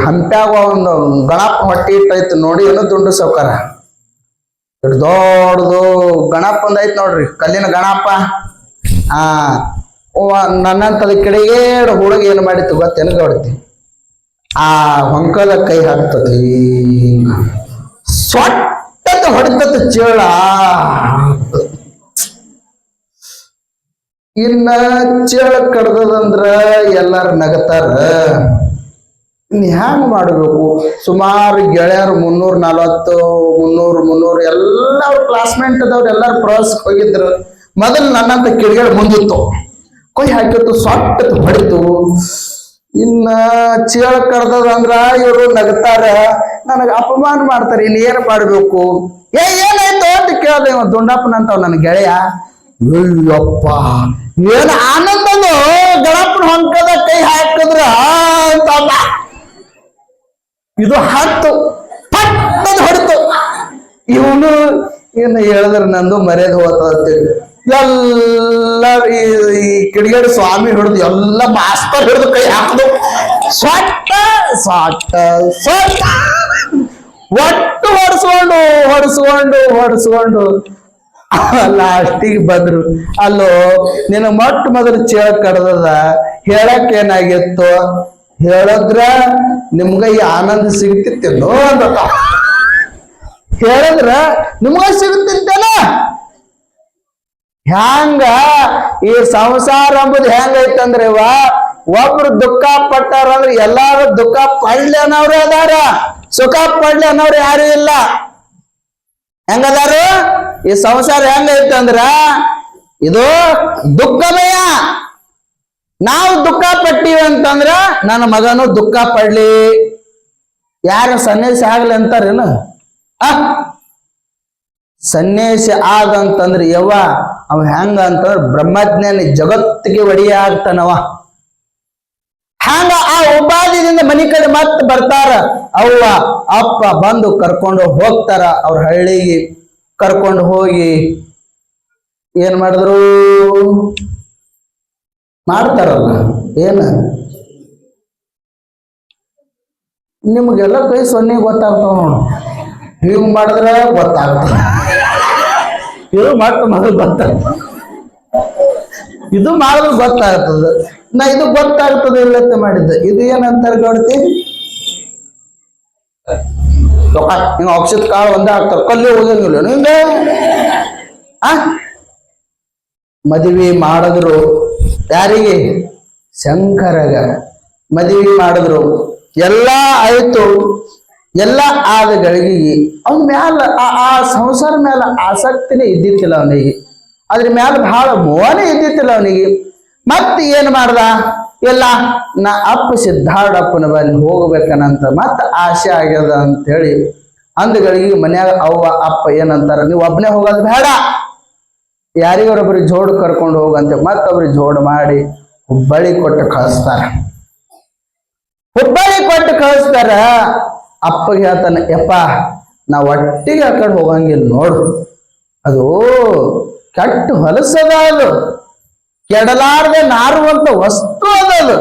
ಹಂಪ್ಯಾಗ ಒಂದು ಗಣಪ ಹೊಟ್ಟಿ ಇಟ್ಟೈತಿ ನೋಡಿ, ಏನೋ ದುಂಡು ಸೌಕಾರ ದೊಡ್ಡದು ಗಣಪ ಒಂದೈತಿ ನೋಡ್ರಿ, ಕಲ್ಲಿನ ಗಣಪ. ನನ್ನಂತದ ಕೆಳಗೇಡು ಹುಡುಗ ಏನ್ ಮಾಡಿತ್ತು ಗೊತ್ತೇನು ಗೌಡ್ತಿ? ಆ ಹೊಂಕದ ಕೈ ಹಾಕ್ತದೆ, ಸೊಟ್ಟದ ಹೊಡಿತದ ಚೇಳ. ಇನ್ನ ಚೇಳ ಕಡ್ದದಂದ್ರ ಎಲ್ಲಾರು ನಗತಾರ. ಇನ್ ಹ್ಯಾಂಗ ಮಾಡ್ಬೇಕು? ಸುಮಾರು ಗೆಳೆಯರು 340 300 ಎಲ್ಲ ಅವ್ರ ಕ್ಲಾಸ್ಮೇಟ್ ಅದವ್ರು ಎಲ್ಲಾರು ಪ್ರವಾಸಕ್ಕೆ ಹೋಗಿದ್ರು. ಮೊದಲು ನನ್ನಂತ ಕಿಡಿಗೇಳು ಮುಂದಿತ್ತು, ಕೊಯ್ ಹಾಕಿತ್ತು, ಸೊಟ್ಟದ ಹೊಡಿತು. ಇನ್ನ ಚೇಳ ಕಡ್ದದಂದ್ರ ಇವರು ನಗತಾರ, ನನಗ ಅಪಮಾನ ಮಾಡ್ತಾರೆ. ಇಲ್ಲಿ ಏನ್ ಮಾಡ್ಬೇಕು? ಏನಾಯ್ತು ಅಂತ ಕೇಳ್ದೆ. ಇವ ದುಂಡಪ್ಪನಂತವ್ ನನ್ನ ಗೆಳೆಯ. ಅಯ್ಯಪ್ಪ ಏನ್ ಆನಂದನು, ಗಣಪನ ಹೊಂಕದ ಕೈ ಹಾಕಿದ್ರ ಅಂತ ಇದು ಹತ್ತು ಪಟ್ಟದ ಹೊಡಿತು. ಇವನು ಏನು ಹೇಳಿದ್ರ ನಂದು ಮರ್ಯಾದೆ ಹೋಗ್ತದೆ. ಎಲ್ಲ ಈ ಕಿಡಿಗೇಡಿ ಸ್ವಾಮಿ ಹಿಡಿದು ಎಲ್ಲ ಮಾಸ್ತರ್ ಹಿಡಿದು ಕೈ ಹಾಕದು, ಸೊಟ್ಟ ಸೊಟ್ಟ ಸೊಟ್ಟ ಒಟ್ಟು ಹೊಡ್ಸ್ಕೊಂಡು ಲಾಸ್ಟಿಗೆ ಬಂದ್ರು. ಅಲ್ಲೋ ನಿನ್ನ ಮೊಟ್ಟ ಮೊದಲು ಚೇಳ ಕಡ್ದದ, ಹೇಳಕ್ ಏನಾಗಿತ್ತು? ಹೇಳಿದ್ರ ನಿಮ್ಗ ಈ ಆನಂದ ಸಿಗ್ತಿತ್ತೇನೋ ಅಂತ ಹೇಳಿದ್ರ ನಿಮ್ಗ ಸಿಗ್ತಿತ್ತೇನ? ಹ್ಯಾಂಗ ಈ ಸಂಸಾರ ಅಂಬುದು ಹೆಂಗೈತಂದ್ರೆ ಒಬ್ರು ದುಃಖ ಪಟ್ಟಾರಂದ್ರೆ ಎಲ್ಲಾರು ದುಃಖ ಪಡ್ಲಿ ಅನ್ನೋರು ಅದಾರ, ಸುಖ ಪಡ್ಲಿ ಅನ್ನೋರು ಯಾರು ಇಲ್ಲ. ಹೆಂಗದಾರು? ಈ ಸಂಸಾರ ಹೆಂಗೈತಂದ್ರ ಇದು ದುಃಖಮಯ. ನಾವು ದುಃಖ ಪಟ್ಟಿವಿ ಅಂತಂದ್ರ ನನ್ನ ಮಗನು ದುಃಖ ಪಡ್ಲಿ. ಯಾರು ಸನ್ಯಾಸಿ ಆಗ್ಲಿ ಅಂತಾರೇನು? ಸನ್ಯಾಸಿ ಆದಂತಂದ್ರೆ ಯವ್ವ ಅವ ಹೆಂಗ ಅಂತಂದ್ರ ಬ್ರಹ್ಮಜ್ಞಾನಿ, ಜಗತ್ತಿಗೆ ಒಡೆಯ ಆಗ್ತಾನವ. ಹಂಗ ಆ ಉಪಾಧಿದಿಂದ ಮನಿ ಕಡೆ ಮತ್ತೆ ಬರ್ತಾರ. ಅವ್ವ ಅಪ್ಪ ಬಂದು ಕರ್ಕೊಂಡು ಹೋಗ್ತಾರ. ಅವ್ರ ಹಳ್ಳಿಗೆ ಕರ್ಕೊಂಡು ಹೋಗಿ ಏನ್ ಮಾಡಿದ್ರು? ಮಾಡ್ತಾರಲ್ಲ ಏನ, ನಿಮ್ಗೆಲ್ಲ ಕೈ ಸೊನ್ನೆ ಗೊತ್ತಾಗ್ತಾವ ನೋಡು. ಹಿಂಗ್ ಮಾಡಿದ್ರೆ ಗೊತ್ತಾಗ್ತದ, ಇದು ಮಟ್ಟ ಮೊದಲು ಗೊತ್ತಾಗ್ತದ, ಇದು ಮಾಡಿದ್ರೆ ಗೊತ್ತಾಗ್ತದ. ನಾ ಇದು ಗೊತ್ತಾಗ್ತದೆ ಇಲ್ಲತ್ತೆ ಮಾಡಿದ್ದೆ. ಇದು ಏನಂತಾರೆ ಗೌಡ್ತಿ? ಹಿಂಗ ಔಷಧ ಕಾಳು ಒಂದೇ ಹಾಕ್ತಾರ, ಕಲ್ಲು ಹೋಗಂಗಿಲ್ಲ ಹಿಂಗ. ಮದುವೆ ಮಾಡಿದ್ರು ಯಾರಿಗೆ? ಶಂಕರಗ ಮದುವೆ ಮಾಡಿದ್ರು. ಎಲ್ಲ ಆಯ್ತು, ಎಲ್ಲ ಆದ ಗಳಿಗೆಗೆ ಅವನ ಮ್ಯಾಲ ಆ ಸಂಸಾರ ಮ್ಯಾಲ ಆಸಕ್ತಿನೇ ಇದ್ದಿತ್ತಿಲ್ಲ ಅವನಿಗೆ, ಅದ್ರ ಮ್ಯಾಲ ಬಹಳ ಮೋಹನೇ ಇದ್ದಿತ್ತಿಲ್ಲ ಅವನಿಗೆ. ಮತ್ತೆ ಏನ್ ಮಾಡ್ದ? ಎಲ್ಲ ನಾ ಅಪ್ಪ ಸಿದ್ಧಾರೂಢಪ್ಪನ ಬಲ್ಲಿ ಹೋಗ್ಬೇಕನ್ನಂತ ಮತ್ತೆ ಆಸೆ ಆಗ್ಯದ ಅಂತ ಹೇಳಿ ಅಂದಗಳಿಗೆ ಮನ್ಯಾಗ ಅವ್ವ ಅಪ್ಪ ಏನಂತಾರ, ನೀವು ಒಬ್ಬನೇ ಹೋಗೋದು ಬೇಡ, ಯಾರಿಗೊಬ್ಬರಿಗೆ ಜೋಡು ಕರ್ಕೊಂಡು ಹೋಗಂತೆ ಮತ್ತೊಬ್ರಿಗೆ ಜೋಡು ಮಾಡಿ ಹುಬ್ಬಳ್ಳಿ ಕೊಟ್ಟು ಕಳಿಸ್ತಾರ. ಹುಬ್ಬಳ್ಳಿ ಕೊಟ್ಟು ಕಳಿಸ್ತಾರ. ಅಪ್ಪಗೆ ಹೇಳ್ತಾನೆ, ಯಪ್ಪ ನಾ ಒಟ್ಟಿಗೆ ಆ ಕಡೆ ಹೋಗಂಗಿಲ್ಲ ನೋಡು, ಅದು ಕೆಟ್ಟ ಹೊಲಸದ, ಅದು ಕೆಡಲಾರ್ದೆ ನಾರುವಂತ ವಸ್ತು ಅದದು.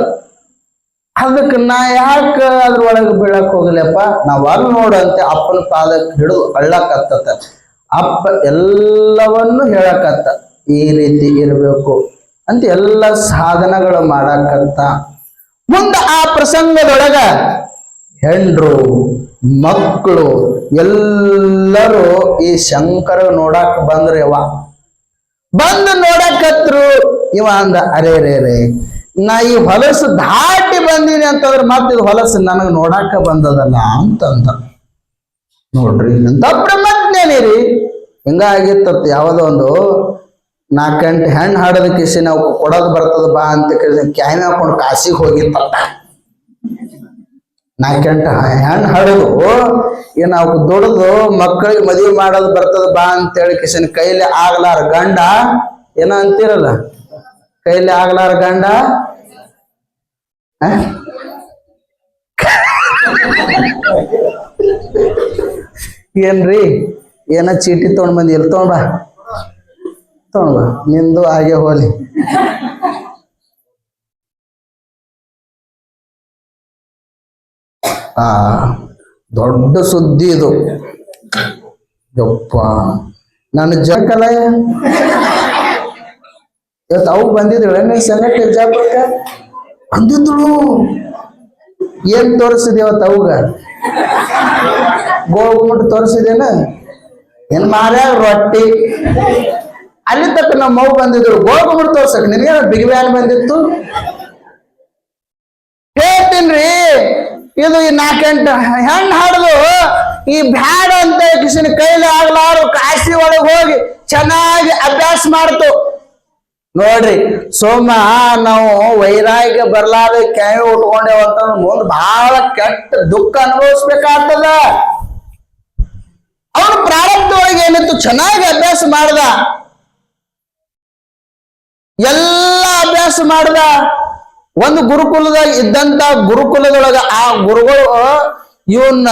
ಅದಕ್ಕೆ ನಾ ಯಾಕ ಅದ್ರೊಳಗೆ ಬೀಳಕ್ ಹೋಗ್ಲಪ್ಪ, ನಾವ್ ಅಲ್ಲಿ ನೋಡಂತೆ ಅಪ್ಪನ ಪಾದಕ್ಕೆ ಹಿಡಿದು ಅಳ್ಳಕತ್ತ. ಅಪ್ಪ ಎಲ್ಲವನ್ನು ಹೇಳಕತ್ತ, ಈ ರೀತಿ ಇರಬೇಕು ಅಂತ ಎಲ್ಲ ಸಾಧನಗಳು ಮಾಡಕತ್ತ. ಮುಂದೆ ಆ ಪ್ರಸಂಗದೊಳಗ ಹೆಂಡ್ರು ಮಕ್ಕಳು ಎಲ್ಲರೂ ಈ ಶಂಕರ ನೋಡಾಕ ಬಂದ್ರಿ. ಬಂದು ನೋಡಕತ್ರು. ಇವ ಅಂದ, ಅರೇ ರೇ ರೇ, ನಾ ಈ ಹೊಲಸು ದಾಟಿ ಬಂದೀನಿ ಅಂತಂದ್ರೆ ಮತ್ತೆ ಇದು ಹೊಲಸು ನನಗೆ ನೋಡಾಕ ಬಂದದಲ್ಲ ಅಂತಂದ. ನೋಡ್ರಿ ತಪ್ಪ ಮತ್ತೇನಿರಿ, ಹಿಂಗಾಗಿತ್ತ. ಯಾವ್ದೋ ಒಂದು 4 ಗಂಟೆ ಹೆಣ್ಣು ಹಾಡೋದ ಕಿಸಿ ನಾವು ಕೊಡೋದು ಬರ್ತದ ಬಾ ಅಂತ ಕೇಳಿದ್ರೆ ಕ್ಯಾನ್ ಹಾಕೊಂಡು ಕಾಸಿಗೆ ಹೋಗಿತ್ತ. 4 ಗಂಟೆ ಹೆಣ್ಣು ಹಾಡೋದು ನಾವು ದುಡ್ದು ಮಕ್ಕಳಿಗೆ ಮದುವೆ ಮಾಡೋದು ಬರ್ತದ ಬಾ ಅಂತ ಹೇಳಿ ಕಿಸಿನ ಕೈಲಿ ಆಗ್ಲಾರ ಗಂಡ ಏನೋ ಅಂತಿರಲ್ಲ, ಕೈಲಿ ಆಗ್ಲಾರ ಗಂಡ ಏನ್ರಿ ಏನ ಚೀಟಿ ತಗೊಂಡ್ ಬಂದಿ, ಎಲ್ಲಿ ತಗೊಂಡ್ ಬಾ ನಿಂದು ಹಾಗೆ ಹೋಲಿ. ದೊಡ್ಡ ಸುದ್ದಿ ಇದು. ಯಪ್ಪ ನನ್ನ ಜಕಲ ಇವತ್ತು ಅವು ಬಂದಿದ್ರು ಸಂಗಟ ಬಿಜಾಪುರಕ್ಕ ಬಂದಿದ್ರು. ಏನ್ ತೋರಿಸಿದೆ ಇವತ್ತು ಅವಾಗ? ಗೋಗುಮುಟ್ಟು ತೋರಿಸಿದೇನ? ಏನ್ ಮಾರ್ಯಾಗ ರೊಟ್ಟಿ. ಅಲ್ಲಿ ತಕ್ಕ ನಮ್ಮ ಮಗು ಬಂದಿದ್ರು ಗೋಗುಮುಟ್ಟು ತೋರ್ಸಕ್. ನಿನಗೆ ಬಿಗ್ ವ್ಯಾನ್ ಬಂದಿತ್ತು. ಹೇಳ್ತೀನ್ರಿ, ಇದು ಈ 4 ಗಂಟೆ ಹೆಣ್ಣು ಹಾಡ್ದು ಈ ಬ್ಯಾಡ ಅಂತ ಕಿಸಿನ ಕೈಲಿ ಆಗ್ಲಾರು ಕಾಶಿ ಒಳಗೆ ಹೋಗಿ ಚೆನ್ನಾಗಿ ಅಭ್ಯಾಸ ಮಾಡ್ತು. ನೋಡ್ರಿ ಸೋಮ ನಾವು ವೈರಾಗ್ಯ ಬರ್ಲಾದ ಕ್ಯಾವಿ ಉಟ್ಕೊಂಡೇವ ಅಂತ ಮುಂದ್ ಬಹಳ ಕೆಟ್ಟ ದುಃಖ ಅನುಭವಿಸ್ಬೇಕಾಗ್ತದ. ಅವನು ಪ್ರಾರಬ್ಧ ಒಳಗೆ ಏನಿತ್ತು, ಚೆನ್ನಾಗಿ ಅಭ್ಯಾಸ ಮಾಡ್ದ, ಎಲ್ಲ ಅಭ್ಯಾಸ ಮಾಡ್ದ. ಒಂದು ಗುರುಕುಲದಾಗ ಇದ್ದಂತ ಗುರುಕುಲದೊಳಗ ಆ ಗುರುಗಳು ಇವನ್ನ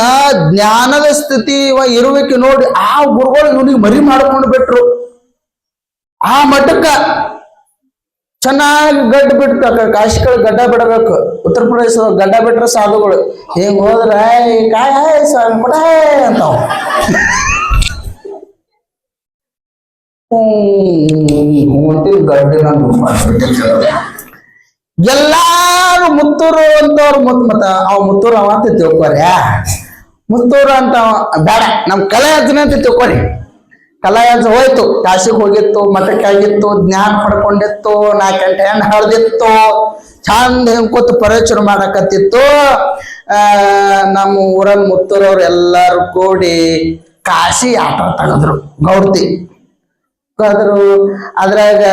ಜ್ಞಾನದ ಸ್ಥಿತಿ ಇರುವಿಕೆ ನೋಡಿ ಆ ಗುರುಗಳು ಇವನಿಗೆ ಮರಿ ಮಾಡ್ಕೊಂಡು ಬಿಟ್ರು. ಆ ಮಠಕ್ಕ ಚೆನ್ನಾಗಿ ಗಡ್ಡ ಬಿಟ್ಟು ಕಾಶಿಗಳು ಗಡ್ಡ ಬಿಡಬೇಕು. ಉತ್ತರ ಪ್ರದೇಶ ಗಡ್ಡ ಬಿಟ್ರೆ ಸಾಧುಗಳು ಹಿಂಗ್ ಹೋದ್ರ ಕಾಯ ಕೊಡ ಅಂತಾವ. ಗಡ್ಡಿನ ಎಲ್ಲಾರು ಮುತ್ತೂರು ಅಂತವ್ರು ಮತ್ತ ಅವ್ ಮುತ್ತೂರು ಅವ ಅಂತ ತಿಳ್ಕೊರಿ. ಮುತ್ತೂರು ಅಂತ ಬೇಡ, ನಮ್ ಕಲಾಯಜ್ಜನ ಅಂತ ತಿಳ್ಕೊರಿ. ಕಲಾಯಜ್ಜ ಹೋಯ್ತು, ಕಾಶಿಗೆ ಹೋಗಿತ್ತು, ಮಠಕ್ಕೆ ಆಗಿತ್ತು, ಜ್ಞಾನ ಪಡ್ಕೊಂಡಿತ್ತು, 4 ಗಂಟೆ ಹೆಣ್ಣು ಹಳ್ದಿತ್ತು, ಚಂದ ಕೂತು ಪ್ರವಚನ ಮಾಡಕತ್ತಿತ್ತು. ನಮ್ಮ ಊರಲ್ಲಿ ಮುತ್ತೂರವ್ರು ಎಲ್ಲಾರು ಕೂಡಿ ಕಾಶಿ ಆಟ ತಗದ್ರು, ಗೌಡ್ತಿ ಕದ್ರು. ಅದ್ರಾಗ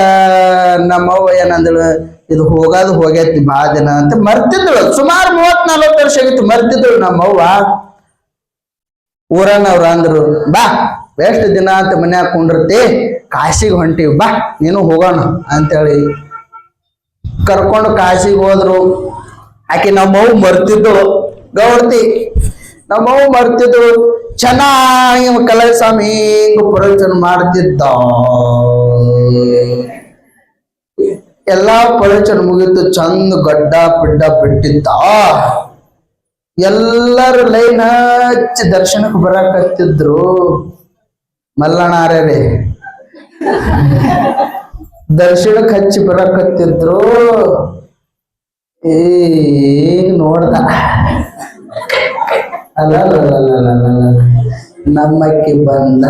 ನಮ್ಮವ್ವ ಏನಂದಳು, ಇದು ಹೋಗೋದು ಹೋಗೈತಿ ಭಾಳ ದಿನ ಅಂತ ಮರ್ತಿದ್ದಳು. ಸುಮಾರು 30-40 ವರ್ಷ ಆಗಿತ್ತು, ಮರ್ತಿದ್ದಳು ನಮ್ಮವ್ವ. ಊರನ್ನವ್ರು ಅಂದ್ರು, ಬಾ ಎಷ್ಟು ದಿನ ಅಂತ ಮನ್ಯಾಗ ಕುಂಡಿರ್ತಿ, ಕಾಶಿಗೆ ಹೊಂಟಿವಿ, ಬಾ ನೀನು ಹೋಗೋಣ ಅಂತೇಳಿ ಕರ್ಕೊಂಡು ಕಾಶಿಗೆ ಹೋದ್ರು. ಆಕೆ ನಮ್ಮವ್ವ ಮರ್ತಿದ್ದಳು, ಗೌಡ್ತಿ ನಮ್ಮವ್ವ ಮರ್ತಿದ್ದಳು. ಚೆನ್ನಾಗಿ ಕಲೈ ಸ್ವಾಮಿ ಹಿಂಗ ಪ್ರವಚನ ಮಾಡ್ತಿದ್ದ. ಎಲ್ಲಾ ಪ್ರವಚನ ಮುಗಿತು, ಚಂದ ಗಡ್ಡ ಪಿಡ್ಡ ಬಿಟ್ಟಿದ್ದ. ಎಲ್ಲರೂ ಲೈನ್ ಹಚ್ಚಿ ದರ್ಶನಕ್ಕೆ ಬರಾಕತ್ತಿದ್ರು. ಮಲ್ಲಣ್ಣಾರೇ ದರ್ಶನಕ್ಕೆ ಹಚ್ಚಿ ಬರಾಕತ್ತಿದ್ರು. ನೋಡ್ದ, ಅಲ್ಲ ನಮ್ಮಕ್ಕಿ ಬಂದ.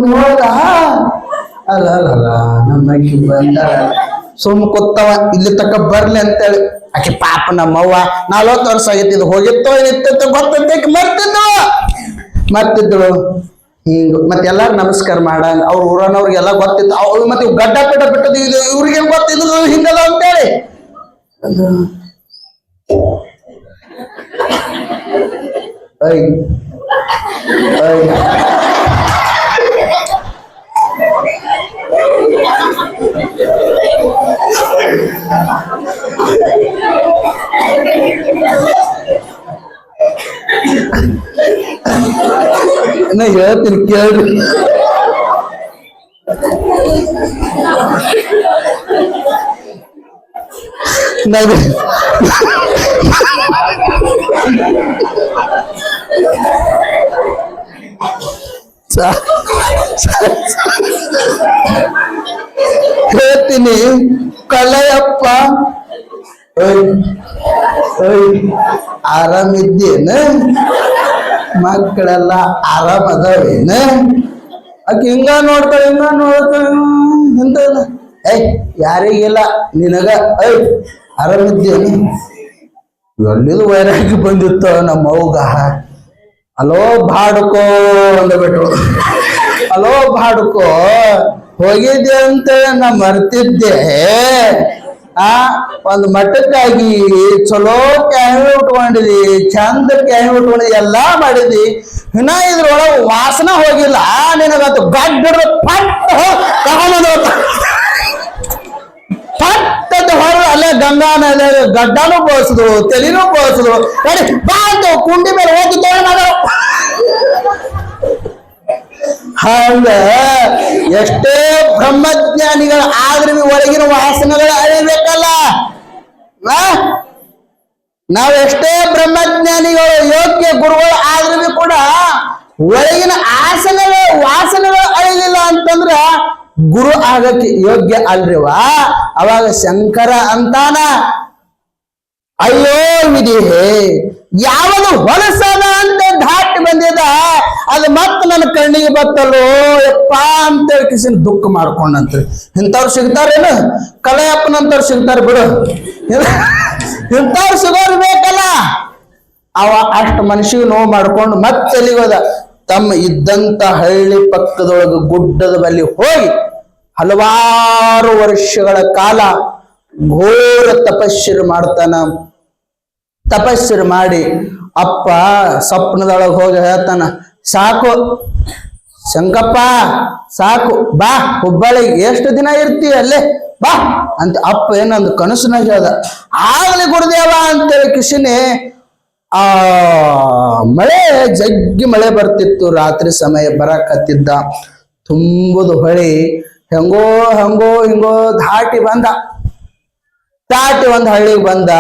ನೋಡ ಅಲ್ಲ ನಮ್ಮಕ್ಕಿ ಬಂದ. ಸುಮ್ ಕೂತವ, ಇಲ್ಲಿ ತಕ್ಕ ಬರ್ಲಿ ಅಂತೇಳಿ. ಆಕೆ ಪಾಪ ನಮ್ಮವ್ವ 40 ವರ್ಷ ಆಗೈತಿ, ಹೋಗಿತ್ತೋ ಇತ್ತು ಗೊತ್ತಂತ ಮರ್ತಿದ್ದಳು. ಹಿಂಗ ಮತ್ತೆಲ್ಲಾರು ನಮಸ್ಕಾರ ಮಾಡಂಗ ಅವ್ರ ಊರನವ್ರಿಗೆಲ್ಲ ಗೊತ್ತಿತ್ತು. ಅವ್ರು ಮತ್ತೆ ಗಡ್ಡ ಪಿಡ್ಡ ಬಿಟ್ಟದ್ದು ಇದು ಇವ್ರಿಗೆ ಗೊತ್ತಿದ್ರು ಹಿಂಗದ ಅಂತೇಳಿ. ನಾ ಹೇಳ್ತೀನಿ ಕೇಳ್ರಿ. ಹೇಳ್ತೀನಿ ಕಲಯಪ್ಪ. ಆರಾಮಿದ್ದೇನ? ಮಕ್ಕಳೆಲ್ಲ ಆರಾಮದವೇನ? ಆಕೆ ಹಿಂಗ ನೋಡ್ತಾಳೆ ಎಂತ ಯಾರಿಗಿಲ್ಲ ನಿನಗ ಆರಾಮಿದ್ದೇನೆ. ಎಲ್ಲಿದು ವೈರಾಗಿ ಬಂದಿತ್ತು ನಮ್ಮ ಅವ್ಗ. ಅಲೋ ಬಾಡ್ಕೋ ಅಂದ್ಬಿಟ್ರು. ಅಲೋ ಬಾಡ್ಕೋ ಹೋಗಿದ್ದೆ ಅಂತ ನಾ ಮರ್ತಿದ್ದೆ. ಒಂದ್ ಮಠಕ್ಕಾಗಿ ಚಲೋ ಕ್ಯಾಮಿ ಉಟ್ಕೊಂಡಿದಿ, ಚಂದ ಕ್ಯಾಮಿ ಉಟ್ಕೊಂಡಿದಿ, ಎಲ್ಲಾ ಮಾಡಿದಿ. ಇನ್ನ ಇದ್ರೊಳಗ ವಾಸನ ಹೋಗಿಲ್ಲ ನಿನಗತ್ತು ಗಡ್ಡ ಪಟ್ಟದ ಹೊರ ಅಲ್ಲೇ ಗಂಗಾ ನದಿ ಗಡ್ಡನೂ ಬೋಸಿದ್ರು, ತೆಲಿನೂ ಬೋಸಿದ್ರು. ಬಾಂತು ಕುಂಡಿ ಮೇಲೆ ಹೋಗಿ ತೋಣ. ಹಂಗ ಎಷ್ಟೇ ಬ್ರಹ್ಮಜ್ಞಾನಿಗಳ ಆದ್ರೆ ಒಳಗಿನ ವಾಸನೆಗಳು ಅಳಿಬೇಕಲ್ಲ. ನಾವ್ ಎಷ್ಟೇ ಬ್ರಹ್ಮಜ್ಞಾನಿಗಳು ಯೋಗ್ಯ ಗುರುಗಳು ಆದ್ರೂ ಕೂಡ ಒಳಗಿನ ವಾಸನೆಗಳು ಅಳಿಲಿಲ್ಲ ಅಂತಂದ್ರ ಗುರು ಆಗಕ್ಕೆ ಯೋಗ್ಯ ಅಲ್ರಿವ. ಅವಾಗ ಶಂಕರ ಅಂತಾನ, ಅಯ್ಯೋ ವಿಧಿಹೇ ಯಾವುದು ಹೊಲಸದ ಅಂತ ದಾಟಿ ಬಂದಿದ ಅದು ಮತ್ತೆ ನನ್ನ ಕಣ್ಣಿಗೆ ಬತ್ತಲ್ಲೋ ಯಪ್ಪ ಅಂತ ಕಿಸಿನ ದುಃಖ ಮಾಡ್ಕೊಂಡಂತ. ಇಂಥವ್ರು ಸಿಗ್ತಾರೇನು? ಕಲಯಪ್ಪನಂತವ್ರು ಸಿಗ್ತಾರೆ ಬಿಡು. ಇಂಥವ್ರು ಸಿಗೋರು ಬೇಕಲ್ಲ. ಅವ ಅಷ್ಟು ಮನುಷ್ಯಗೆ ನೋವು ಮಾಡ್ಕೊಂಡು ಮತ್ತೆ ಎಲ್ಲಿಗೋದ? ತಮ್ಮ ಇದ್ದಂತ ಹಳ್ಳಿ ಪಕ್ಕದೊಳಗೆ ಗುಡ್ಡದ ಬಳಿ ಹೋಗಿ ಹಲವಾರು ವರ್ಷಗಳ ಕಾಲ ಘೋರ ತಪಸ್ಸರು ಮಾಡ್ತಾನ. ತಪಸ್ಸರು ಮಾಡಿ ಅಪ್ಪ ಸ್ವಪ್ನದೊಳಗೆ ಹೋಗಿ ಹೇಳ್ತಾನ, ಸಾಕು ಶಂಕಪ್ಪ ಸಾಕು, ಬಾ ಹುಬ್ಬಳ್ಳಿಗೆ ಎಷ್ಟು ದಿನ ಇರ್ತೀಯ ಅಲ್ಲೇ ಬಾ ಅಂತ. ಅಪ್ಪ ಏನಂದು ಕನಸನಾಗ ಹೇಳ್ದ. ಆಗ್ಲಿ ಗುರುದೇವ ಅಂತೇಳಿ ಕಿಶಿನಿ ಮಳೆ ಜಗ್ಗಿ ಮಳೆ ಬರ್ತಿತ್ತು. ರಾತ್ರಿ ಸಮಯ ಬರಕತ್ತಿದ್ದ. ತುಂಬುದು ಹೊಳಿ ಹೆಂಗೋ ಹಿಂಗೋ ದಾಟಿ ಒಂದು ಹಳ್ಳಿಗೆ ಬಂದ.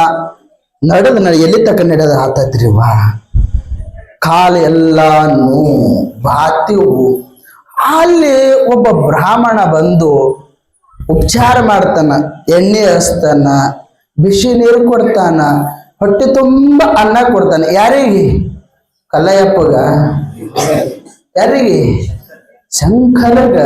ನಡೆದ ಎಲ್ಲಿ ತಕ್ಕ ನಡೆದ ಆತತ್ರಿ ವಾ ಕಾಲು ಎಲ್ಲ ಬಾತಿವು. ಅಲ್ಲಿ ಒಬ್ಬ ಬ್ರಾಹ್ಮಣ ಬಂದು ಉಪಚಾರ ಮಾಡ್ತಾನ, ಎಣ್ಣೆ ಹಚ್ತಾನ, ಬಿಸಿ ನೀರು ಕೊಡ್ತಾನ, ಹೊಟ್ಟೆ ತುಂಬ ಅನ್ನ ಕೊಡ್ತಾನೆ. ಯಾರಿಗೆ? ಕಲ್ಲಯ್ಯಪ್ಪಗ. ಯಾರಿಗೆ? ಶಂಕರಗ.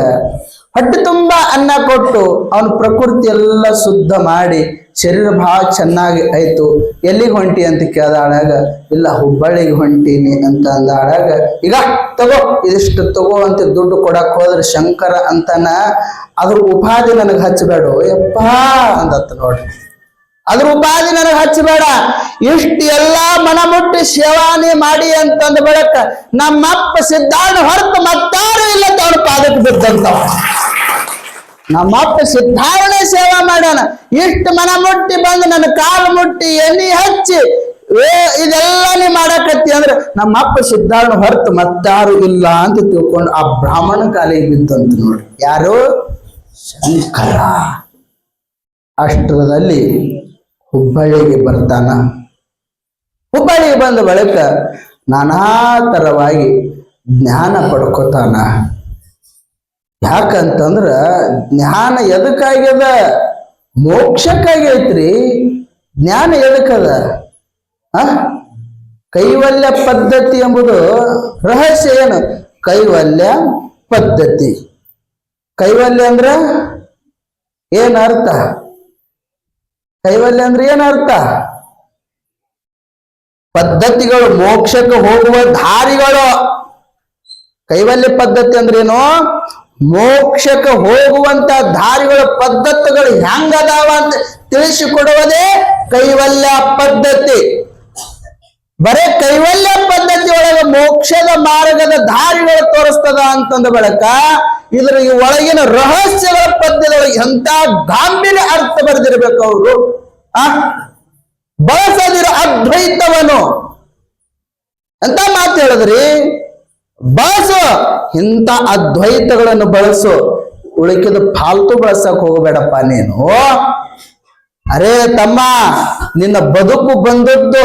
ಹೊಟ್ಟೆ ತುಂಬ ಅನ್ನ ಕೊಟ್ಟು ಅವನ ಪ್ರಕೃತಿ ಎಲ್ಲ ಶುದ್ಧ ಮಾಡಿ ಶರೀರ ಬಹಳ ಚೆನ್ನಾಗಿ ಆಯ್ತು. ಎಲ್ಲಿಗೆ ಹೊಂಟಿ ಅಂತ ಕೇಳ್ದಾಳಾಗ, ಇಲ್ಲ ಹುಬ್ಬಳ್ಳಿಗೆ ಹೊಂಟೀನಿ ಅಂತ ಅಂದಾಳಾಗ, ಈಗ ತಗೋ ಇದಿಷ್ಟು ತಗೋ ಅಂತ ದುಡ್ಡು ಕೊಡಕ್ ಹೋದ್ರೆ ಶಂಕರ ಅಂತಾನ, ಅದ್ರ ಉಪಾಧಿ ನನಗೆ ಹಚ್ಚಬೇಡ ಯಪ್ಪ ಅಂದತ್ತ ನೋಡ್ರಿ. ಅದ್ರ ಉಪಾಧಿ ನನಗೆ ಹಚ್ಚಬೇಡ, ಇಷ್ಟು ಎಲ್ಲಾ ಮನಮುಟ್ಟಿ ಸೇವಾನೆ ಮಾಡಿ ಅಂತಂದ ಬೆಳಕ ನಮ್ಮಪ್ಪ ಸಿದ್ಧಾರ್ಥ ಹೊರತು ಮತ್ತಾರು ಇಲ್ಲ ಅವನ ಪಾದಕ್ಕೆ ಬಿದ್ದಂತವ. ನಮ್ಮಪ್ಪ ಸಿದ್ಧಾರಣ ಸೇವಾ ಮಾಡ್ಯಾನ. ಇಷ್ಟು ಮನ ಮುಟ್ಟಿ ಬಂದು ನನ್ನ ಕಾಲು ಮುಟ್ಟಿ ಎಣ್ಣೆ ಹಚ್ಚಿ ಇದೆಲ್ಲ ನೀ ಮಾಡಕತ್ತಿ ಅಂದ್ರೆ ನಮ್ಮಪ್ಪ ಸಿದ್ಧಾರಣ ಹೊರತು ಮತ್ತಾರು ಇಲ್ಲ ಅಂತ ತಿಳ್ಕೊಂಡು ಆ ಬ್ರಾಹ್ಮಣ ಕಾಲಿಗೆ ಬಿದ್ದಂತ ನೋಡಿ. ಯಾರು? ಶಂಕರ. ಅಷ್ಟರದಲ್ಲಿ ಹುಬ್ಬಳ್ಳಿಗೆ ಬರ್ತಾನ. ಹುಬ್ಬಳ್ಳಿಗೆ ಬಂದ ಬಳಿಕ ನಾನಾ ತರವಾಗಿ ಜ್ಞಾನ ಪಡ್ಕೋತಾನ. ಯಾಕಂತಂದ್ರ ಜ್ಞಾನ ಎದಕ್ಕಾಗ್ಯದ? ಮೋಕ್ಷಕ್ಕಾಗಿ ಐತ್ರಿ. ಜ್ಞಾನ ಎದಕ್ಕದ? ಕೈವಲ್ಯ ಪದ್ಧತಿ ಎಂಬುದು ರಹಸ್ಯ ಏನು? ಕೈವಲ್ಯ ಪದ್ಧತಿ. ಕೈವಲ್ಯ ಅಂದ್ರ ಏನ್ ಅರ್ಥ? ಕೈವಲ್ಯ ಅಂದ್ರೆ ಏನ್ ಅರ್ಥ? ಪದ್ಧತಿಗಳು, ಮೋಕ್ಷಕ್ಕೆ ಹೋಗುವ ದಾರಿಗಳು. ಕೈವಲ್ಯ ಪದ್ಧತಿ ಅಂದ್ರೇನು? ಮೋಕ್ಷಕ್ಕೆ ಹೋಗುವಂತ ದಾರಿಗಳ ಪದ್ಧತಿಗಳು ಹೆಂಗದಾವ ಅಂತ ತಿಳಿಸಿಕೊಡುವುದೇ ಕೈವಲ್ಯ ಪದ್ಧತಿ. ಬರೇ ಕೈವಲ್ಯ ಪದ್ಧತಿ ಒಳಗೆ ಮೋಕ್ಷದ ಮಾರ್ಗದ ದಾರಿಗಳು ತೋರಿಸ್ತದ ಅಂತಂದ ಬಳಕ ಇದ್ರ ಈ ಒಳಗಿನ ರಹಸ್ಯಗಳ ಪದ್ಯದೊಳಗೆ ಎಂತ ಗಾಂಭೀರ್ಯ ಅರ್ಥ ಬರೆದಿರ್ಬೇಕು ಅವರು. ಬಳಸದಿರೋ ಅದ್ವೈತವನು ಅಂತ ಮಾತು ಹೇಳಿದ್ರಿ. ಬಳಸು, ಇಂಥ ಅದ್ವೈತಗಳನ್ನು ಬಳಸು, ಉಳಿಕಿದ ಫಾಲ್ತು ಬಳಸಕ್ ಹೋಗಬೇಡಪ್ಪ ನೀನು. ಅರೇ ತಮ್ಮ, ನಿನ್ನ ಬದುಕು ಬಂದದ್ದು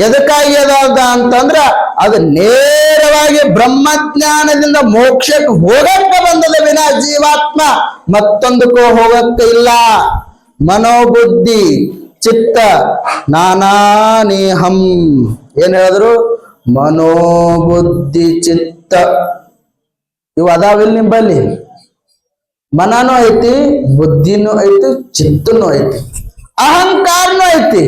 ಎದಕ್ಕಾಗಿ ಅದ ಅಂತಂದ್ರ ಅದು ನೇರವಾಗಿ ಬ್ರಹ್ಮಜ್ಞಾನದಿಂದ ಮೋಕ್ಷಕ್ಕೆ ಹೋಗಕ್ಕೆ ಬಂದದ ವಿನಾ ಜೀವಾತ್ಮ ಮತ್ತೊಂದಕ್ಕೂ ಹೋಗಕ್ಕೆ ಇಲ್ಲ. ಮನೋಬುದ್ಧಿ ಚಿತ್ತ ನಾನಾನೇಹಂ ಏನ್ ಹೇಳಿದ್ರು? ಮನೋಬುದ್ಧಿ ಚಿತ್ತ ಇವು ಅದಾವಿಲ್ ನಿಂಬಲ್ಲಿ. ಮನನೂ ಐತಿ, ಬುದ್ಧಿನೂ ಐತಿ, ಚಿತ್ತನೂ ಐತಿ, ಅಹಂಕಾರನೂ ಐತಿ.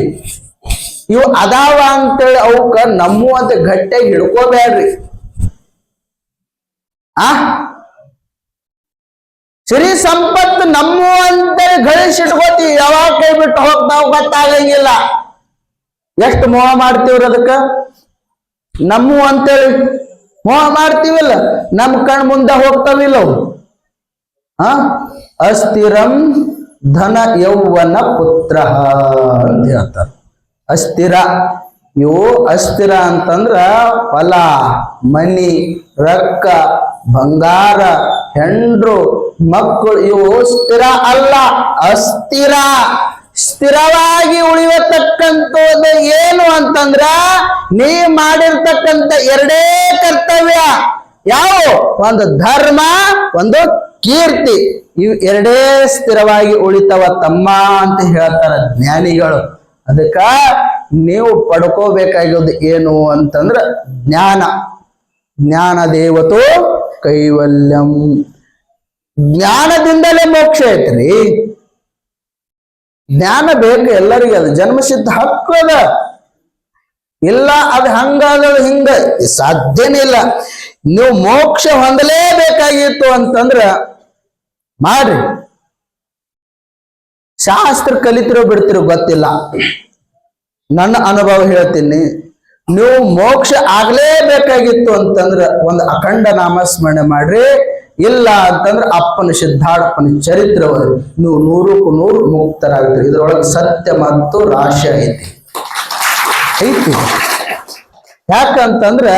ಇವು ಅದಾವ ಅಂತೇಳಿ ಅವಕ್ಕ ನಮ್ಮುವಂತ ಗಟ್ಟಿಯಾಗಿ ಹಿಡ್ಕೋಬೇಡ್ರಿ. ಸಿರಿ ಸಂಪತ್ತು ನಮ್ಮ ಅಂತೇಳಿ ಗಳಿಸಿಟ್ಕೋತೀವಿ, ಯಾವಾಗ ಕೈ ಬಿಟ್ಟು ಹೋಗ್ತಾವ್ ಗೊತ್ತಾಗಂಗಿಲ್ಲ. ಎಷ್ಟು ಮೋಹ ಮಾಡ್ತೀವ್ರಿ ಅದಕ್ಕ? ನಮ್ಮ ಅಂತೇಳಿ ಮೋಹ ಮಾಡ್ತೀವಿಲ್ಲ, ನಮ್ ಕಣ್ ಮುಂದೆ ಹೋಗ್ತಾವಿಲ್ಲ ಅವು. ಅಸ್ಥಿರಂ ಧನ ಯೌವನ ಪುತ್ರ ಅಂತ ಹೇಳ್ತಾರ. ಅಸ್ಥಿರ ಇವು ಅಸ್ಥಿರ ಅಂತಂದ್ರ ಫಲ, ಮನಿ, ರೊಕ್ಕ, ಬಂಗಾರ, ಹೆಂಡ್ರು, ಮಕ್ಕಳು ಇವು ಸ್ಥಿರ ಅಲ್ಲ, ಅಸ್ಥಿರ. ಸ್ಥಿರವಾಗಿ ಉಳಿಯತಕ್ಕಂಥದ್ದು ಏನು ಅಂತಂದ್ರ ನೀ ಮಾಡಿರ್ತಕ್ಕಂಥ ಎರಡೇ ಕರ್ತವ್ಯ. ಯಾವ? ಒಂದು ಧರ್ಮ, ಒಂದು ಕೀರ್ತಿ. ಇವು ಎರಡೇ ಸ್ಥಿರವಾಗಿ ಉಳಿತವ ತಮ್ಮ ಅಂತ ಹೇಳ್ತಾರ ಜ್ಞಾನಿಗಳು. ಅದಕ್ಕ ನೀವು ಪಡ್ಕೋಬೇಕಾಗಿರೋದು ಏನು ಅಂತಂದ್ರ ಜ್ಞಾನ. ಜ್ಞಾನ ದೇವತೋ ಕೈವಲ್ಯಂ. ಜ್ಞಾನದಿಂದಲೇ ಮೋಕ್ಷ ಐತ್ರಿ. ಜ್ಞಾನ ಬೇಕು ಎಲ್ಲರಿಗೂ, ಅದು ಜನ್ಮಸಿದ್ಧ ಹಕ್ಕು ಅದ. ಇಲ್ಲ ಅದು ಹಂಗಾದ ಹಿಂಗ ಸಾಧ್ಯನೇ ಇಲ್ಲ. ನೀವು ಮೋಕ್ಷ ಹೊಂದಲೇಬೇಕಾಗಿತ್ತು ಅಂತಂದ್ರ ಮಾಡ್ರಿ. ಶಾಸ್ತ್ರ ಕಲಿತಿರೋ ಬಿಡ್ತಿರೋ ಗೊತ್ತಿಲ್ಲ, ನನ್ನ ಅನುಭವ ಹೇಳ್ತೀನಿ. ನೀವು ಮೋಕ್ಷ ಆಗ್ಲೇಬೇಕಾಗಿತ್ತು ಅಂತಂದ್ರ ಒಂದು ಅಖಂಡ ನಾಮಸ್ಮರಣೆ ಮಾಡ್ರಿ. ಇಲ್ಲ ಅಂತಂದ್ರ ಅಪ್ಪನ ಸಿದ್ಧಾರ್ಥಪ್ಪನ ಚರಿತ್ರೆ ನೀವು 100ಕ್ಕೂ 100 ಮುಕ್ತರಾಗ್ತೀರಿ. ಇದ್ರೊಳಗೆ ಸತ್ಯ ಮತ್ತು ರಾಶಿ ಐತಿ. ಯಾಕಂತಂದ್ರ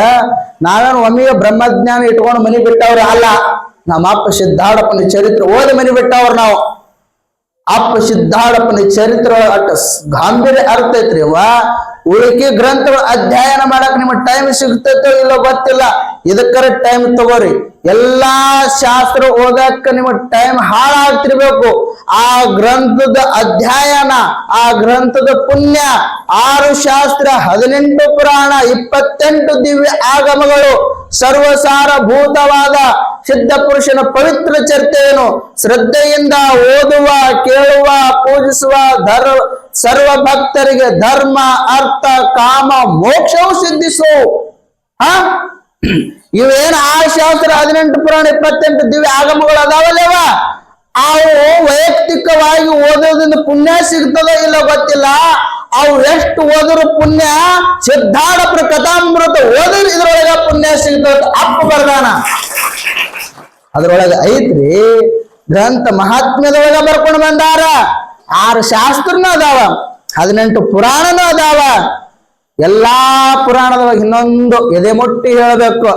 ನಾವೇನು ಒಮ್ಮೆಗೆ ಬ್ರಹ್ಮಜ್ಞಾನ ಇಟ್ಕೊಂಡು ಮನಿ ಬಿಟ್ಟವ್ರ ಅಲ್ಲ. ನಮ್ಮ ಅಪ್ಪ ಸಿದ್ಧಾರ್ಥಪ್ಪನ ಚರಿತ್ರೆ ಓದಿ ಮನಿ ಬಿಟ್ಟವ್ರ ನಾವು. ಅಪ್ಪ ಸಿದ್ಧಾರ್ಥಪ್ಪನ ಚರಿತ್ರೆ ಅಟ್ಟ ಗಾಂಭೀರ್ಯ ಅರ್ಥ ಐತ್ರಿ. ಉಳಿಕೆ ಗ್ರಂಥಗಳು ಅಧ್ಯಯನ ಮಾಡಕ್ ನಿಮ್ಗೆ ಟೈಮ್ ಸಿಗ್ತೈತೋ ಇಲ್ಲೋ ಗೊತ್ತಿಲ್ಲ. ಇದಕ್ಕರ ಟೈಮ್ ತಗೋರಿ. ಎಲ್ಲಾ ಶಾಸ್ತ್ರ ಓದಕ್ಕ ನಿಮಗ್ ಟೈಮ್ ಹಾಳಾಗ್ತಿರ್ಬೇಕು. ಆ ಗ್ರಂಥದ ಅಧ್ಯಯನ, ಆ ಗ್ರಂಥದ ಪುಣ್ಯ, 6 ಶಾಸ್ತ್ರ, 18 ಪುರಾಣ, 28 ದಿವ್ಯ ಆಗಮಗಳು, ಸರ್ವಸಾರಭೂತವಾದ ಸಿದ್ಧ ಪುರುಷನ ಪವಿತ್ರ ಚರ್ಚೆಯನ್ನು ಶ್ರದ್ಧೆಯಿಂದ ಓದುವ, ಕೇಳುವ, ಪೂಜಿಸುವ ಸರ್ವ ಭಕ್ತರಿಗೆ ಧರ್ಮ, ಅರ್ಥ, ಕಾಮ, ಮೋಕ್ಷವು ಸಿದ್ಧಿಸು. ಇವೇನು 6 ಶಾಸ್ತ್ರ, 18 ಪುರಾಣ, 28 ದಿವ್ಯ ಆಗಮಗಳು ಅದಾವಲ್ಲೇವ, ಅವು ವೈಯಕ್ತಿಕವಾಗಿ ಓದೋದ್ರಿಂದ ಪುಣ್ಯ ಸಿಗ್ತದೋ ಇಲ್ಲ ಗೊತ್ತಿಲ್ಲ. ಅವು ಎಷ್ಟು ಓದಿದ್ರು ಪುಣ್ಯ. ಸಿದ್ಧಾರ್ಥರ ಕಥಾಮೃತ ಓದಿದ್ರೆ ಇದ್ರೊಳಗ ಪುಣ್ಯ ಸಿಗ್ತದ ಅಪ್ಪ ಬರ್ದಾನ. ಅದ್ರೊಳಗ ಐತ್ರಿ ಗ್ರಂಥ ಮಹಾತ್ಮ್ಯದೊಳಗ ಬರ್ಕೊಂಡು ಬಂದಾರ. 6 ಶಾಸ್ತ್ರನೂ ಅದಾವ, 18 ಪುರಾಣನೂ ಅದಾವ. ಎಲ್ಲಾ ಪುರಾಣದೊಳಗೆ ಇನ್ನೊಂದು ಎದೆ ಮುಟ್ಟಿ ಹೇಳಬೇಕು.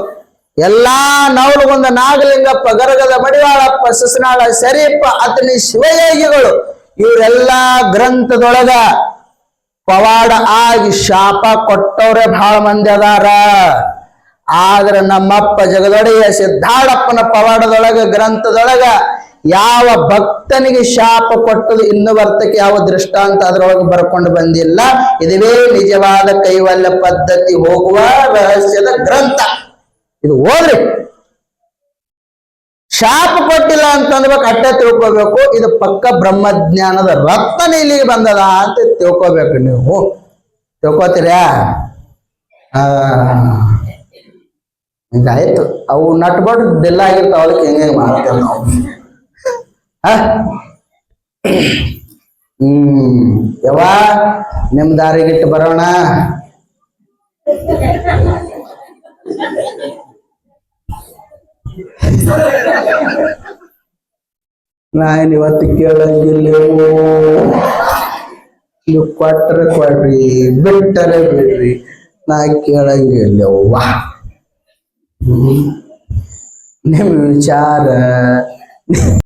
ಎಲ್ಲಾ ನವಲುಗೊಂದ ನಾಗಲಿಂಗಪ್ಪ, ಗರಗದ ಮಡಿವಾಳಪ್ಪ, ಸಸನಾಳ ಶರೀಫ, ಅತನಿ ಶಿವಯೋಗಿಗಳು ಇವರೆಲ್ಲಾ ಗ್ರಂಥದೊಳಗ ಪವಾಡ ಆಗಿ ಶಾಪ ಕೊಟ್ಟವ್ರೆ ಬಹಳ ಮಂದಿ ಅದಾರ. ಆದ್ರೆ ನಮ್ಮಪ್ಪ ಜಗದೊಡೆಯ ಸಿದ್ಧಾರ್ಥಪ್ಪನ ಪವಾಡದೊಳಗ ಗ್ರಂಥದೊಳಗ ಯಾವ ಭಕ್ತನಿಗೆ ಶಾಪ ಕೊಟ್ಟದು ಇನ್ನು ವರ್ತಕ್ಕೆ ಯಾವ ದೃಷ್ಟಾಂತ ಅದ್ರೊಳಗೆ ಬರ್ಕೊಂಡು ಬಂದಿಲ್ಲ. ಇದುವೇ ನಿಜವಾದ ಕೈವಲ್ಯ ಪದ್ಧತಿ ಹೋಗುವ ರಹಸ್ಯದ ಗ್ರಂಥ. ಇದು ಓದ್ರಿ. ಶಾಪ ಕೊಟ್ಟಿಲ್ಲ ಅಂತಂದ್ಬೇಕು, ಅಟ್ಟೆ ತಿಳ್ಕೋಬೇಕು. ಇದು ಪಕ್ಕ ಬ್ರಹ್ಮಜ್ಞಾನದ ರತ್ನ ಇಲ್ಲಿಗೆ ಬಂದದ ಅಂತ ತಿಳ್ಕೋಬೇಕು. ನೀವು ತಿಳ್ಕೋತೀರ್ಯಾ? ಹಿಂಗಾಯ್ತು. ಅವು ನಟ್ಬಟ್ಟು ಡಿಲ್ಲ ಆಗಿರ್ತಾವ, ಅದಕ್ಕೆ ಹೆಂಗೆ ಮಾಡ್ತೇವೆ ನಾವು. ಯಾವ ನಿಮ್ ದಾರಿಗಿಟ್ಟು ಬರೋಣ. ನಾನ್ ಇವತ್ತು ಕೇಳಂಗಿಲ್ಲೇವೋ. ನೀವು ಕೊಟ್ರೆ ಕೊಡ್ರಿ, ಬಿಟ್ಟರೆ ಬಿಡ್ರಿ, ನಾ ಕೇಳಂಗಿಲ್ಲವ್ವ. ನಿಮ್ ವಿಚಾರ